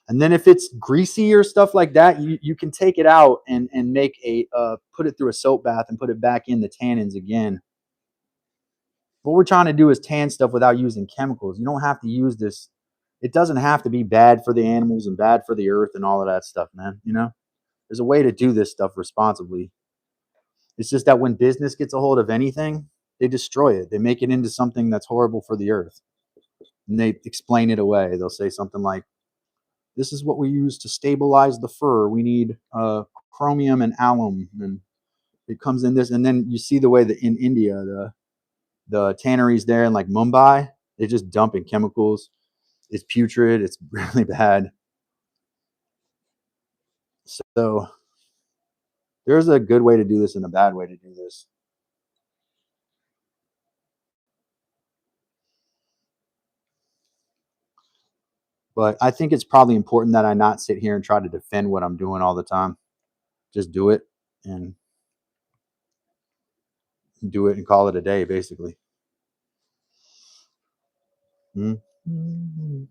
And then if it's greasy or stuff like that, you can take it out and make put it through a soap bath and put it back in the tannins again. What we're trying to do is tan stuff without using chemicals. You don't have to use this. It doesn't have to be bad for the animals and bad for the earth and all of that stuff, man. You know, there's a way to do this stuff responsibly. It's just that when business gets a hold of anything, they destroy it. They make it into something that's horrible for the earth. And they explain it away. They'll say something like, this is what we use to stabilize the fur. We need chromium and alum, and it comes in this. And then you see the way that in India, the tanneries there in like Mumbai, they're just dumping chemicals. It's putrid. It's really bad. So there's a good way to do this and a bad way to do this. But I think it's probably important that I not sit here and try to defend what I'm doing all the time. Just do it and call it a day, basically. Mm-hmm.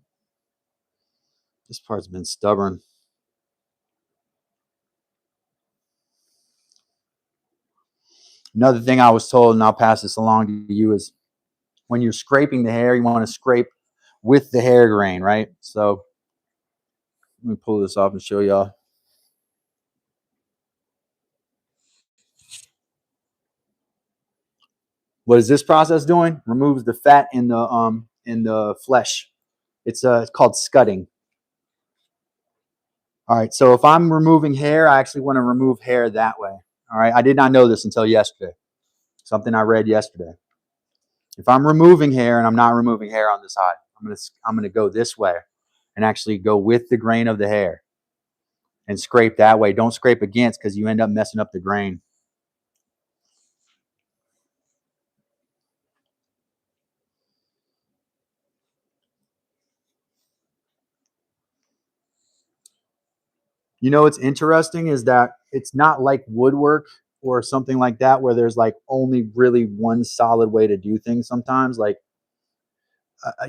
This part's been stubborn. Another thing I was told, and I'll pass this along to you, is when you're scraping the hair, you want to scrape with the hair grain, right? So let me pull this off and show y'all. What is this process doing? Removes the fat in the flesh. It's called scutting. All right, so if I'm removing hair, I actually want to remove hair that way. All right, I did not know this until yesterday. Something I read yesterday. If I'm removing hair and I'm not removing hair on the side, I'm gonna go this way and actually go with the grain of the hair and scrape that way. Don't scrape against, because you end up messing up the grain. You know what's interesting is that it's not like woodwork or something like that where there's like only really one solid way to do things. Sometimes like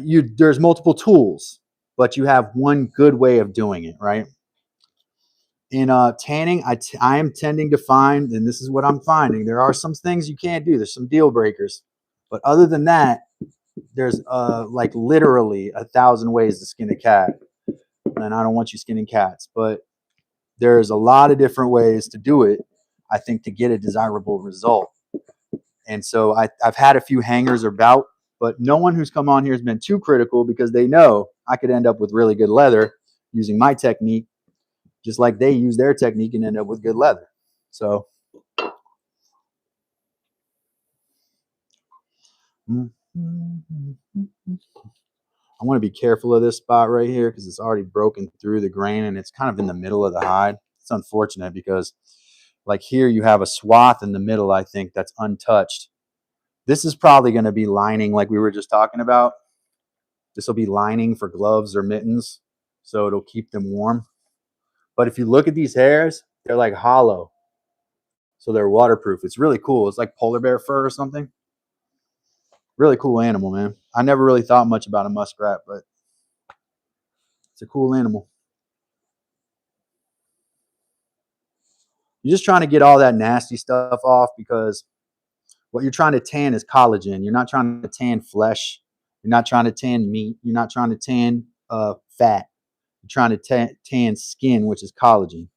there's multiple tools, but you have one good way of doing it, right? In tanning, I am tending to find, and this is what I'm finding, there are some things you can't do. There's some deal breakers, but other than that, there's like literally 1,000 ways to skin a cat. And I don't want you skinning cats, but there's a lot of different ways to do it, I think, to get a desirable result. And so I've had a few hangers about, but no one who's come on here has been too critical, because they know I could end up with really good leather using my technique, just like they use their technique and end up with good leather. So I want to be careful of this spot right here because it's already broken through the grain and it's kind of in the middle of the hide. It's unfortunate because like here you have a swath in the middle, I think, that's untouched. This is probably going to be lining like we were just talking about. This will be lining for gloves or mittens, so it'll keep them warm. But if you look at these hairs, they're like hollow, so they're waterproof. It's really cool. It's like polar bear fur or something. Really cool animal, man. I never really thought much about a muskrat, but it's a cool animal. You're just trying to get all that nasty stuff off, because what you're trying to tan is collagen. You're not trying to tan flesh. You're not trying to tan meat. You're not trying to tan fat. You're trying to tan skin, which is collagen.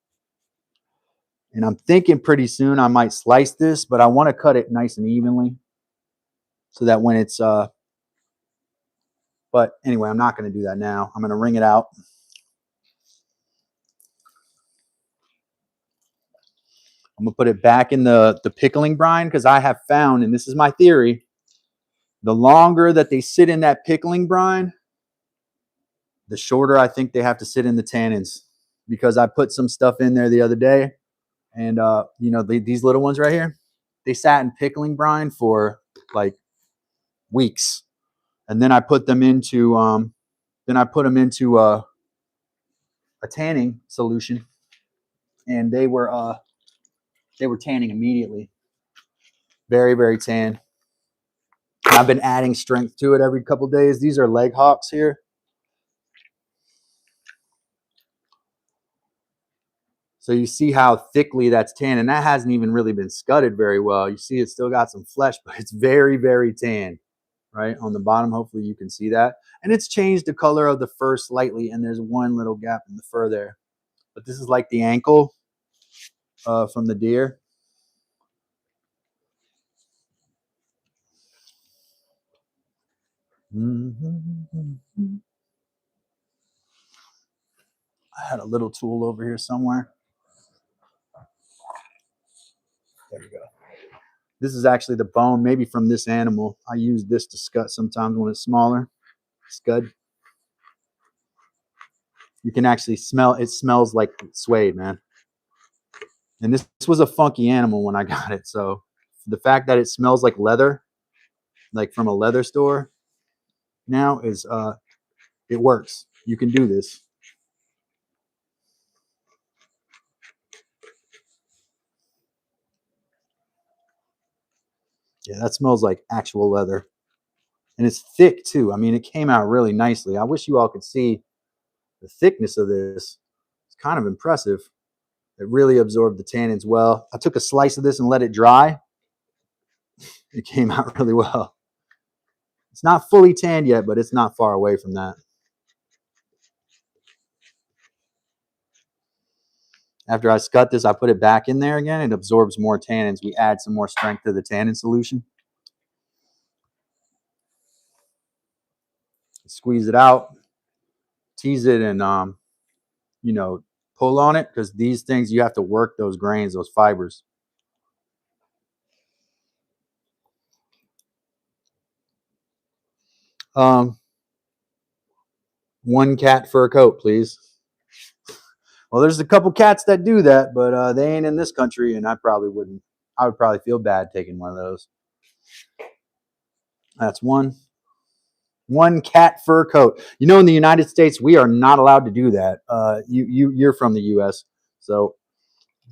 And I'm thinking pretty soon I might slice this, but I want to cut it nice and evenly so that when it's but anyway, I'm not going to do that now. I'm going to wring it out. I'm going to put it back in the pickling brine, because I have found, and this is my theory, the longer that they sit in that pickling brine, the shorter I think they have to sit in the tannins. Because I put some stuff in there the other day, and you know, these little ones right here, they sat in pickling brine for like weeks, and then I put them into a tanning solution, and they were tanning immediately. Very, very tan. And I've been adding strength to it every couple days. These are leg hawks here. So you see how thickly that's tan, and that hasn't even really been scudded very well. You see it's still got some flesh, but it's very, very tan, right? On the bottom, hopefully you can see that. And it's changed the color of the fur slightly, and there's one little gap in the fur there. But this is like the ankle from the deer. I had a little tool over here somewhere. There we go. This is actually the bone, maybe from this animal. I use this to scut sometimes when it's smaller. Scud. You can actually smell, it smells like suede, man. And this was a funky animal when I got it. So the fact that it smells like leather, like from a leather store now, is it works. You can do this. Yeah, that smells like actual leather. And it's thick too. I mean, it came out really nicely. I wish you all could see the thickness of this. It's kind of impressive. It really absorbed the tannins well. I took a slice of this and let it dry. It came out really well. It's not fully tanned yet, but it's not far away from that. After I scut this, I put it back in there again. It absorbs more tannins. We add some more strength to the tannin solution. Squeeze it out, tease it, and you know, pull on it, because these things, you have to work those grains, those fibers. One cat fur coat, please. Well, there's a couple cats that do that, but they ain't in this country, and I probably wouldn't. I would probably feel bad taking one of those. That's one cat fur coat. You know, in the United States, we are not allowed to do that. You're from the U.S., so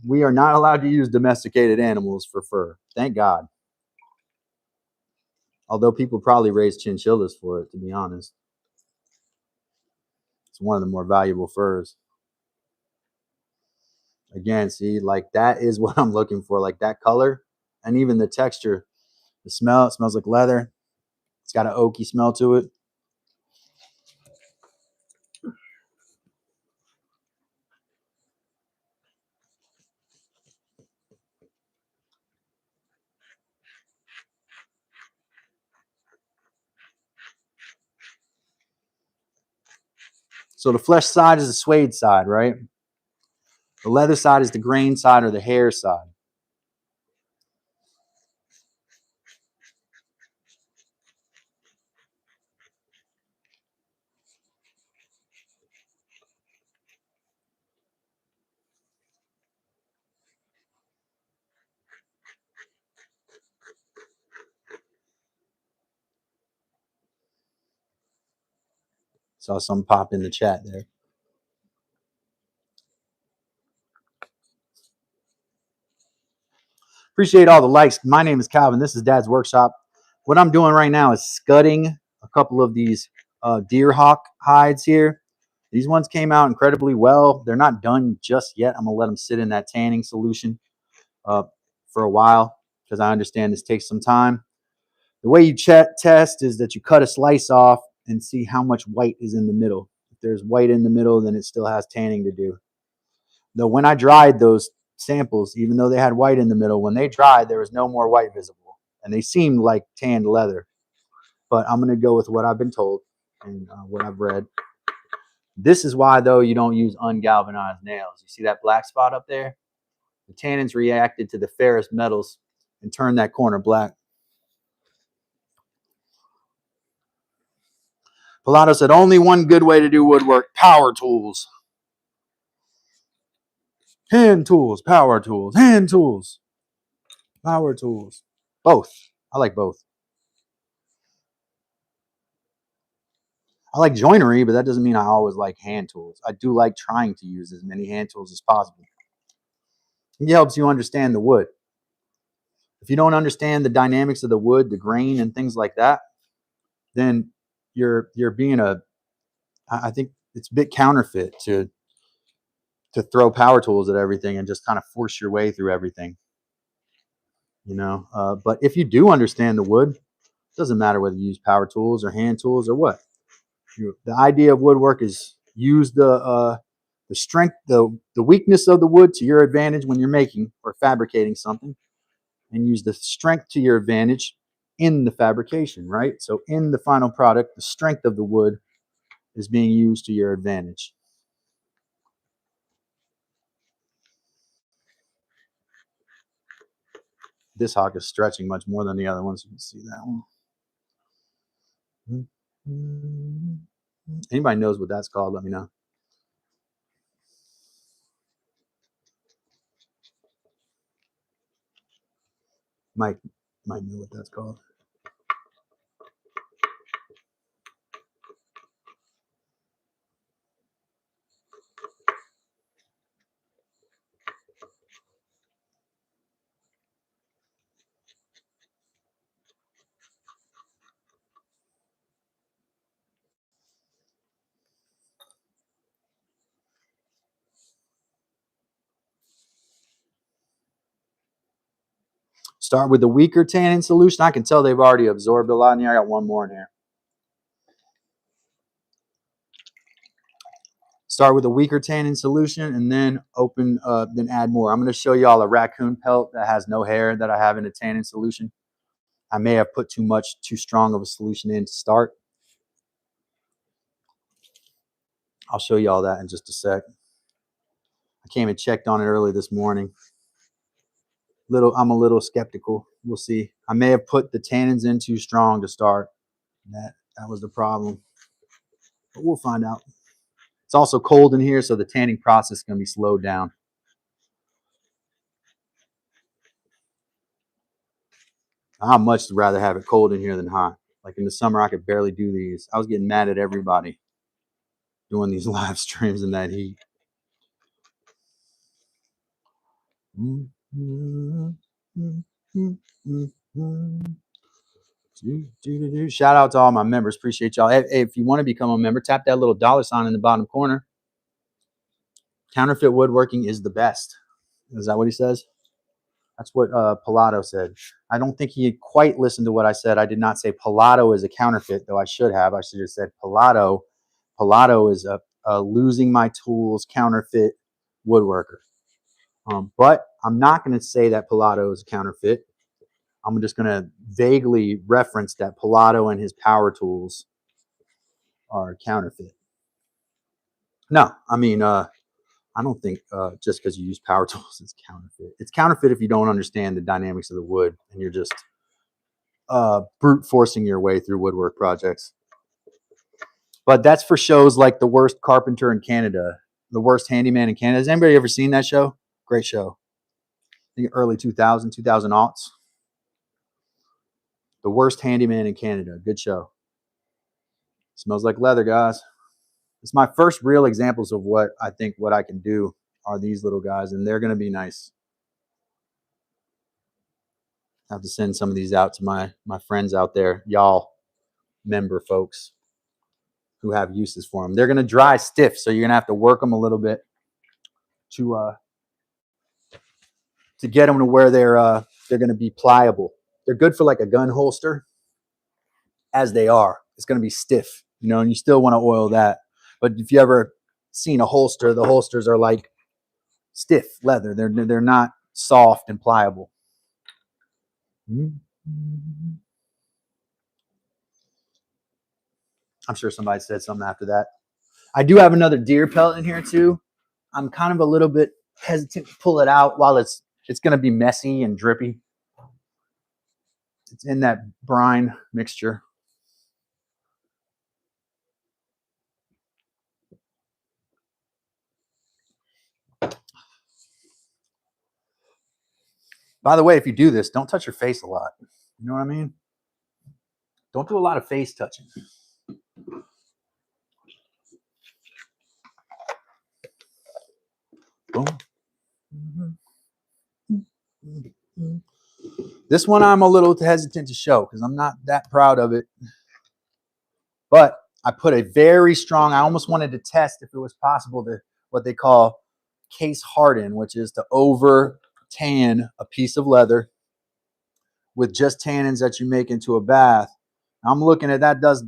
we are not allowed to use domesticated animals for fur. Thank God. Although people probably raise chinchillas for it, to be honest. It's one of the more valuable furs. Again, see, like that is what I'm looking for, like that color and even the texture. The smell, it smells like leather. It's got an oaky smell to it. So the flesh side is the suede side, right? The leather side is the grain side or the hair side. Saw some pop in the chat there. Appreciate all the likes. My name is Calvin. This is Dad's Workshop. What I'm doing right now is scudding a couple of these deer hawk hides here. These ones came out incredibly well. They're not done just yet. I'm going to let them sit in that tanning solution for a while, because I understand this takes some time. The way you test is that you cut a slice off and see how much white is in the middle. If there's white in the middle, then it still has tanning to do. Though when I dried those samples, even though they had white in the middle, when they dried, there was no more white visible. And they seemed like tanned leather. But I'm going to go with what I've been told and what I've read. This is why, though, you don't use ungalvanized nails. You see that black spot up there? The tannins reacted to the ferrous metals and turned that corner black. Pilato said, only one good way to do woodwork, power tools. Hand tools, power tools, hand tools, power tools. Both. I like both. I like joinery, but that doesn't mean I always like hand tools. I do like trying to use as many hand tools as possible. It helps you understand the wood. If you don't understand the dynamics of the wood, the grain, and things like that, then you're being I think it's a bit counterfeit to throw power tools at everything and just kind of force your way through everything. But if you do understand the wood, it doesn't matter whether you use power tools or hand tools or what. The idea of woodwork is use the strength, the weakness of the wood to your advantage when you're making or fabricating something, and use the strength to your advantage in the fabrication, right? So in the final product, the strength of the wood is being used to your advantage. This hawk is stretching much more than the other ones. You can see that one. Anybody knows what that's called, let me know. Mike might know what that's called. Start with the weaker tannin solution. I can tell they've already absorbed a lot in here. I got one more in here. Start with a weaker tannin solution and then then add more. I'm going to show y'all a Raccoon pelt that has no hair that I have in a tannin solution. I may have put too strong of a solution in to start. I'll show you all that in just a sec. I came and checked on it early this morning. I'm a little skeptical. We'll see. I may have put the tannins in too strong to start. That was the problem. But we'll find out. It's also cold in here, so the tanning process is going to be slowed down. I'd much rather have it cold in here than hot. Like in the summer, I could barely do these. I was getting mad at everybody doing these live streams in that heat. Shout out to all my members. Appreciate y'all. Hey, if you want to become a member, tap that little $sign in the bottom corner. Counterfeit woodworking is the best. Is that what he says? That's what Pilato said. I don't think he quite listened to what I said. I did not say Pilato is a counterfeit, though I should have. I should have said Pilato. Pilato is a losing my tools counterfeit woodworker. But I'm not going to say that Pilato is a counterfeit. I'm just going to vaguely reference that Pilato and his power tools are counterfeit. No, I mean, I don't think just because you use power tools, it's counterfeit. It's counterfeit if you don't understand the dynamics of the wood and you're just brute forcing your way through woodwork projects. But that's for shows like The Worst Carpenter in Canada, The Worst Handyman in Canada. Has anybody ever seen that show? Great show. I think early 2000 aughts. The Worst Handyman in Canada. Good show. Smells like leather, guys. It's my first real examples of what I can do are these little guys, and they're going to be nice. I have to send some of these out to my friends out there, y'all member folks who have uses for them. They're going to dry stiff, so you're going to have to work them a little bit to get them to where they're going to be pliable. They're good for like a gun holster, as they are. It's going to be stiff, and you still want to oil that. But if you ever seen a holster, the holsters are like stiff leather. They're not soft and pliable. I'm sure somebody said something after that. I do have another deer pelt in here too. I'm kind of a little bit hesitant to pull it out while it's going to be messy and drippy. It's in that brine mixture. By the way, if you do this, don't touch your face a lot. You know what I mean? Don't do a lot of face touching. Boom. This one I'm a little hesitant to show because I'm not that proud of it. But I put a very strong, I almost wanted to test if it was possible to what they call case harden, which is to over tan a piece of leather with just tannins that you make into a bath. I'm looking at that, does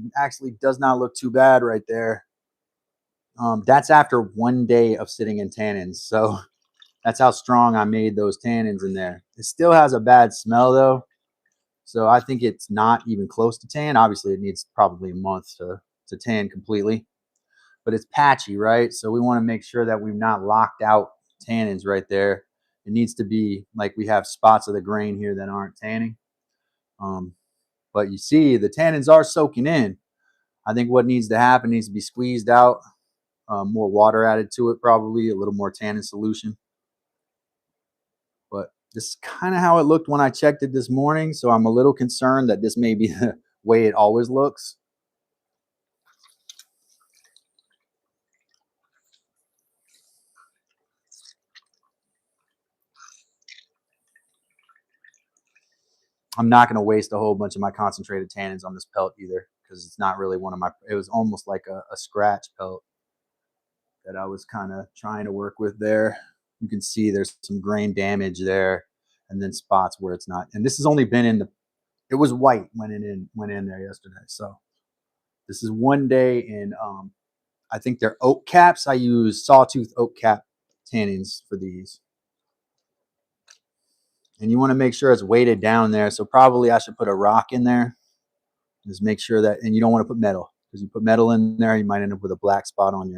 not look too bad right there. That's after 1 day of sitting in tannins. So that's how strong I made those tannins in there. It still has a bad smell though. So I think it's not even close to tan. Obviously it needs probably a month to tan completely, but it's patchy, right? So we want to make sure that we've not locked out tannins right there. It needs to be like we have spots of the grain here that aren't tanning. But you see the tannins are soaking in. I think what needs to happen needs to be squeezed out, more water added to it, probably a little more tannin solution. But this is kind of how it looked when I checked it this morning. So I'm a little concerned that this may be the way it always looks. I'm not going to waste a whole bunch of my concentrated tannins on this pelt either, because it's not really one of my, it was almost like a scratch pelt that I was kind of trying to work with there. You can see there's some grain damage there. and then spots where it's not. And this has only been in the, it was white when it went in there yesterday. So this is one day in, I think they're oak caps. I use sawtooth oak cap tannings for these. And you want to make sure it's weighted down there. So probably I should put a rock in there. Just make sure that, and you don't want to put metal, because you put metal in there, you might end up with a black spot on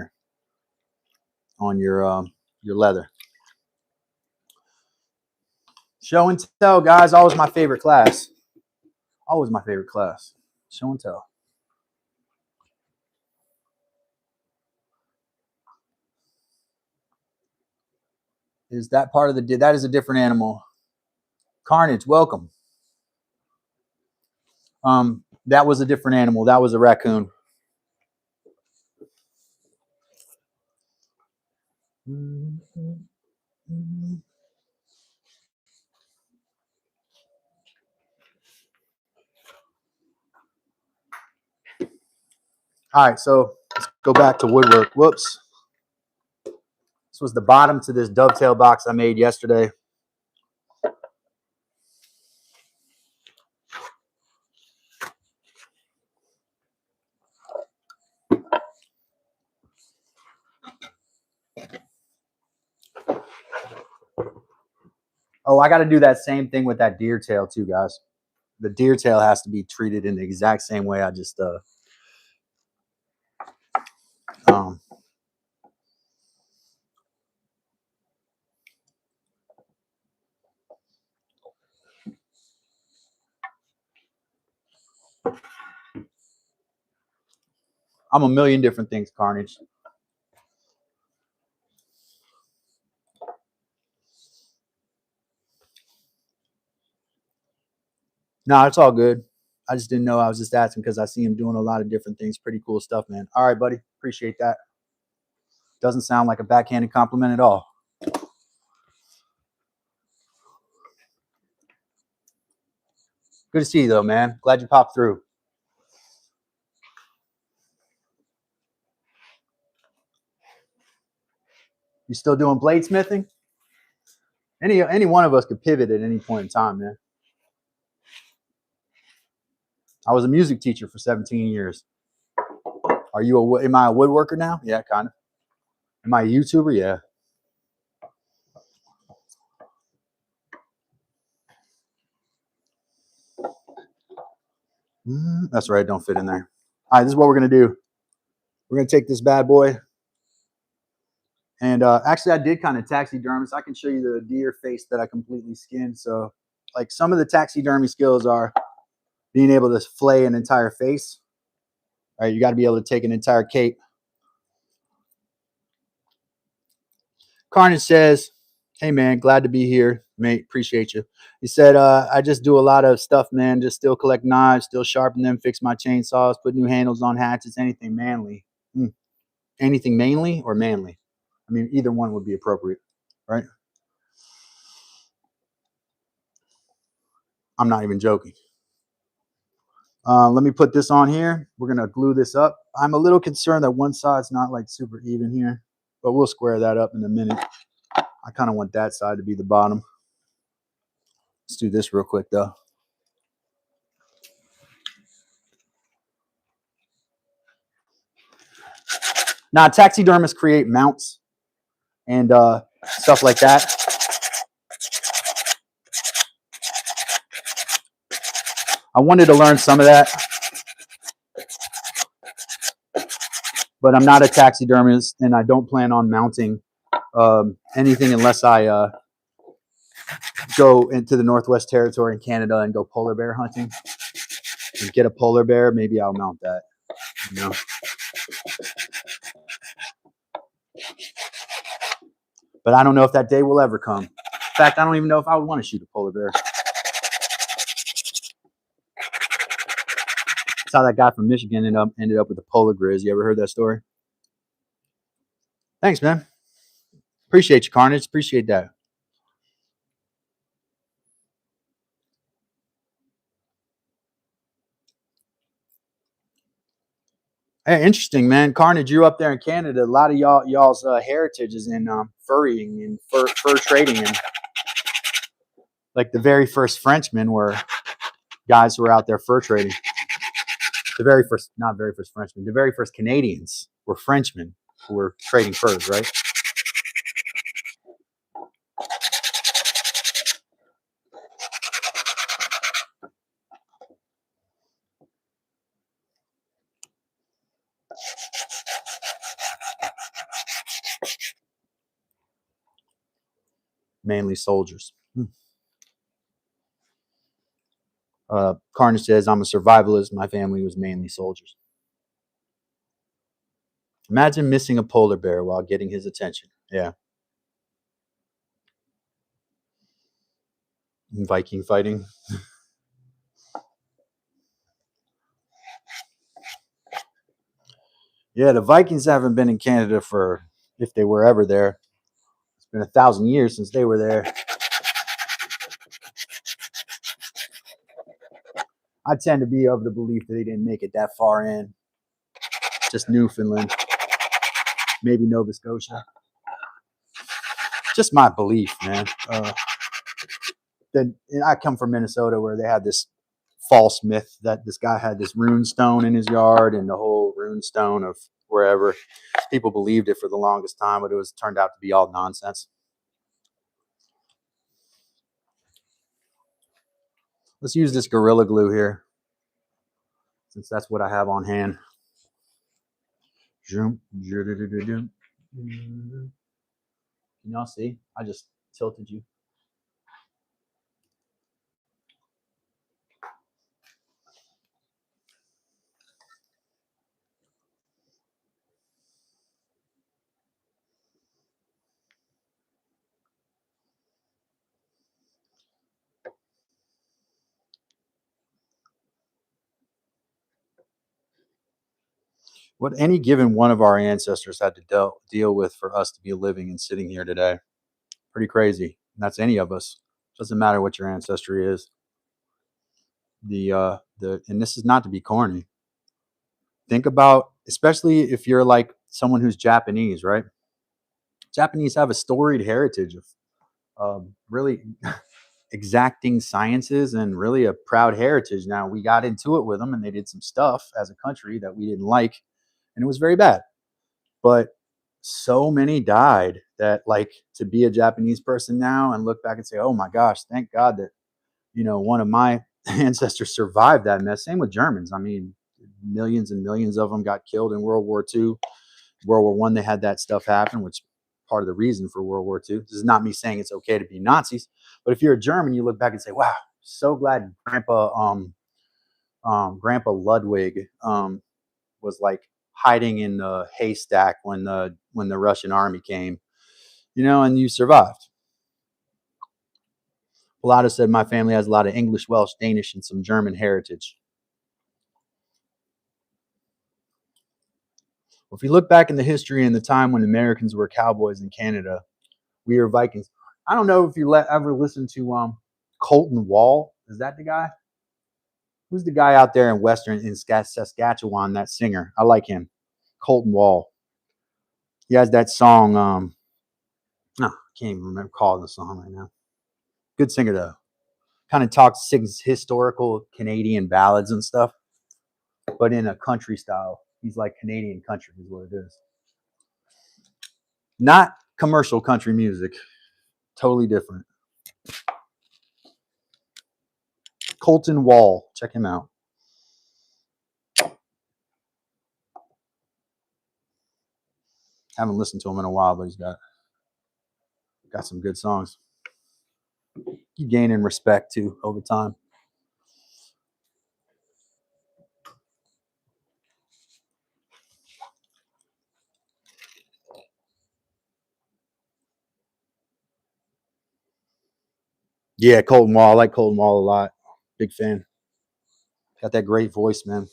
your leather. Show and tell, guys, always my favorite class. Always my favorite class. Show and tell. Is that part of the, that is a different animal. Carnage, welcome. That was a different animal. That was a raccoon. All right, so let's go back to woodwork. Whoops. This was the bottom to this dovetail box I made yesterday. Oh, I got to do that same thing with that deer tail too, guys. The deer tail has to be treated in the exact same way I just I'm a million different things, Carnage. No, it's all good. I just didn't know. I was just asking because I see him doing a lot of different things. Pretty cool stuff, man. All right, buddy. Appreciate that. Doesn't sound like a backhanded compliment at all. Good to see you, though, man. Glad you popped through. You still doing bladesmithing? Any one of us could pivot at any point in time, man. I was a music teacher for 17 years. Are you am I a woodworker now? Yeah, kind of. Am I a YouTuber? Yeah. That's right. Don't fit in there. All right, this is what we're going to do. We're going to take this bad boy. And actually, I did kind of taxidermy. So I can show you the deer face that I completely skinned. So like some of the taxidermy skills are being able to flay an entire face. All right, you got to be able to take an entire cape. Carnage says, hey, man, glad to be here, mate. Appreciate you. He said, I just do a lot of stuff, man. Just still collect knives, still sharpen them, fix my chainsaws, put new handles on hatchets, anything manly. Anything mainly or manly? I mean, either one would be appropriate, right? I'm not even joking. Let me put this on here. We're going to glue this up. I'm a little concerned that one side's not like super even here, but we'll square that up in a minute. I kind of want that side to be the bottom. Let's do this real quick, though. Now, taxidermists create mounts and stuff like that. I wanted to learn some of that, but I'm not a taxidermist, and I don't plan on mounting anything unless I go into the Northwest Territory in Canada and go polar bear hunting and get a polar bear. Maybe I'll mount that, you know. But I don't know if that day will ever come. In fact, I don't even know if I would want to shoot a polar bear. That's how that guy from Michigan ended up with a polar grizz. You ever heard that story? Thanks, man. Appreciate you, Carnage. Appreciate that. Hey, interesting, man. Carnage, you up there in Canada. A lot of y'all's heritage is in furrying and fur trading. And Like the very first Frenchmen were guys who were out there fur trading. The very first, not very first Frenchmen, the very first Canadians were Frenchmen who were trading furs, right? Mainly soldiers. Carnage says, I'm a survivalist. My family was mainly soldiers. Imagine missing a polar bear while getting his attention. Yeah. Viking fighting. Yeah, the Vikings haven't been in Canada for, if they were ever there, it's been 1,000 years since they were there. I tend to be of the belief that they didn't make it that far in. Just Newfoundland, maybe Nova Scotia. Just my belief, man. Then I come from Minnesota, where they had this false myth that this guy had this rune stone in his yard, and the whole rune stone of wherever. People believed it for the longest time, but it was turned out to be all nonsense. Let's use this Gorilla Glue here, since that's what I have on hand. Can y'all see? I just tilted you. What any given one of our ancestors had to deal with for us to be living and sitting here today. Pretty crazy. And that's any of us. Doesn't matter what your ancestry is. And this is not to be corny. Think about, especially if you're like someone who's Japanese, right? Japanese have a storied heritage of really exacting sciences and really a proud heritage. Now, we got into it with them, and they did some stuff as a country that we didn't like, and it was very bad. But so many died that, like, to be a Japanese person now and look back and say, oh my gosh, thank God that, one of my ancestors survived that mess. Same with Germans. I mean, millions and millions of them got killed in World War II. World War I, they had that stuff happen, which part of the reason for World War II. This is not me saying it's okay to be Nazis, but if you're a German, you look back and say, wow, so glad Grandpa Ludwig was like hiding in the haystack when the Russian army came, and you survived. Pilata said, my family has a lot of English, Welsh, Danish, and some German heritage. Well, if you look back in the history and the time when Americans were cowboys in Canada, we were Vikings. I don't know if you ever listened to Colton Wall. Is that the guy? Who's the guy out there in Saskatchewan, that singer? I like him. Colton Wall. He has that song. I can't even remember calling the song right now. Good singer though. Kind of sings historical Canadian ballads and stuff, but in a country style. He's like Canadian country is what it is. Not commercial country music. Totally different. Colton Wall. Check him out. Haven't listened to him in a while, but he's got some good songs. You gain in respect too over time. Yeah, Colton Wall. I like Colton Wall a lot. Big fan. Got that great voice, man.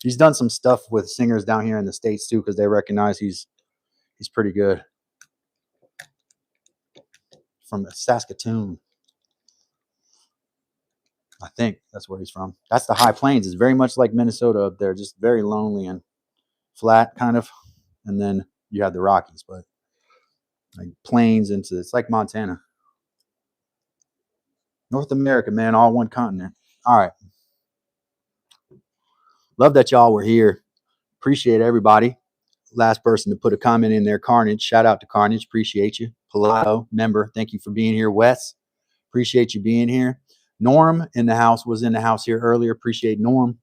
He's done some stuff with singers down here in the States too, because they recognize he's pretty good. From Saskatoon, I think that's where he's from. That's the High Plains. It's very much like Minnesota up there, just very lonely and flat kind of. And then you have the Rockies, but like plains it's like Montana. North America, man, all one continent. All right. Love that y'all were here. Appreciate everybody. Last person to put a comment in there, Carnage. Shout out to Carnage. Appreciate you. Palato, member, thank you for being here. Wes, appreciate you being here. Norm in the house, was in the house here earlier. Appreciate Norm.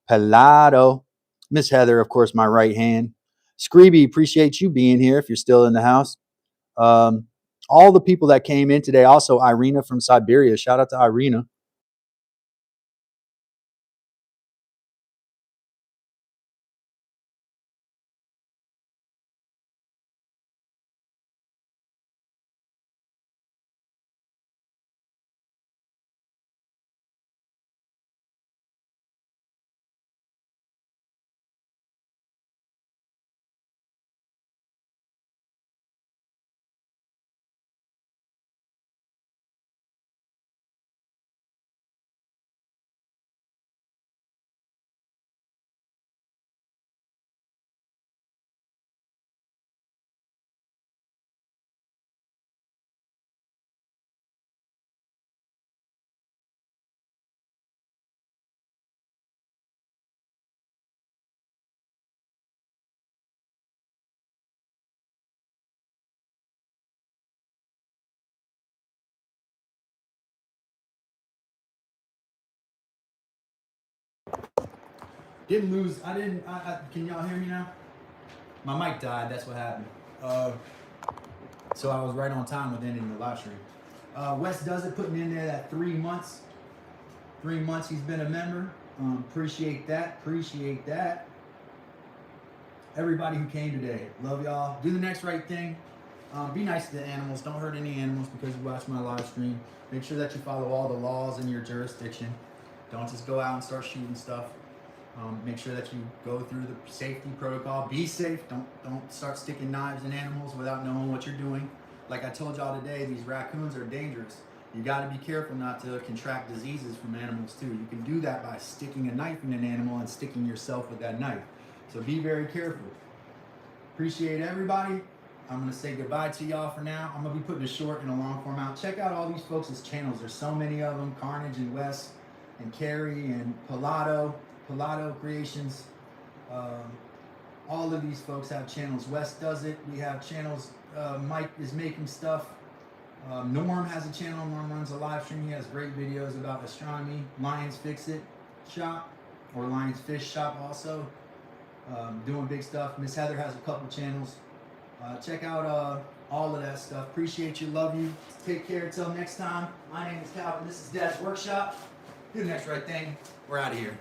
Palato. Miss Heather, of course, my right hand. Screeby, appreciate you being here if you're still in the house. All the people that came in today. Also, Irina from Siberia. Shout out to Irina. Didn't lose. I didn't. Can y'all hear me now? My mic died. That's what happened. So I was right on time with ending the live stream. Wes does it, putting in there that 3 months. 3 months he's been a member. Appreciate that. Appreciate that. Everybody who came today, love y'all. Do the next right thing. Be nice to the animals. Don't hurt any animals because you watch my live stream. Make sure that you follow all the laws in your jurisdiction. Don't just go out and start shooting stuff. Make sure that you go through the safety protocol. Be safe. Don't start sticking knives in animals without knowing what you're doing. Like I told y'all today, these raccoons are dangerous. You got to be careful not to contract diseases from animals too. You can do that by sticking a knife in an animal and sticking yourself with that knife. So be very careful. Appreciate everybody. I'm going to say goodbye to y'all for now. I'm going to be putting a short and a long form out. Check out all these folks' channels. There's so many of them. Carnage and Wes and Carrie and Palato Creations. All of these folks have channels. Wes does it. We have channels. Mike is making stuff. Norm has a channel. Norm runs a live stream. He has great videos about astronomy. Lions Fix It shop, or Lions Fish shop also. Doing big stuff. Miss Heather has a couple channels. Check out all of that stuff. Appreciate you. Love you. Take care. Until next time. My name is Calvin. This is Dad's Workshop. Do the next right thing. We're out of here.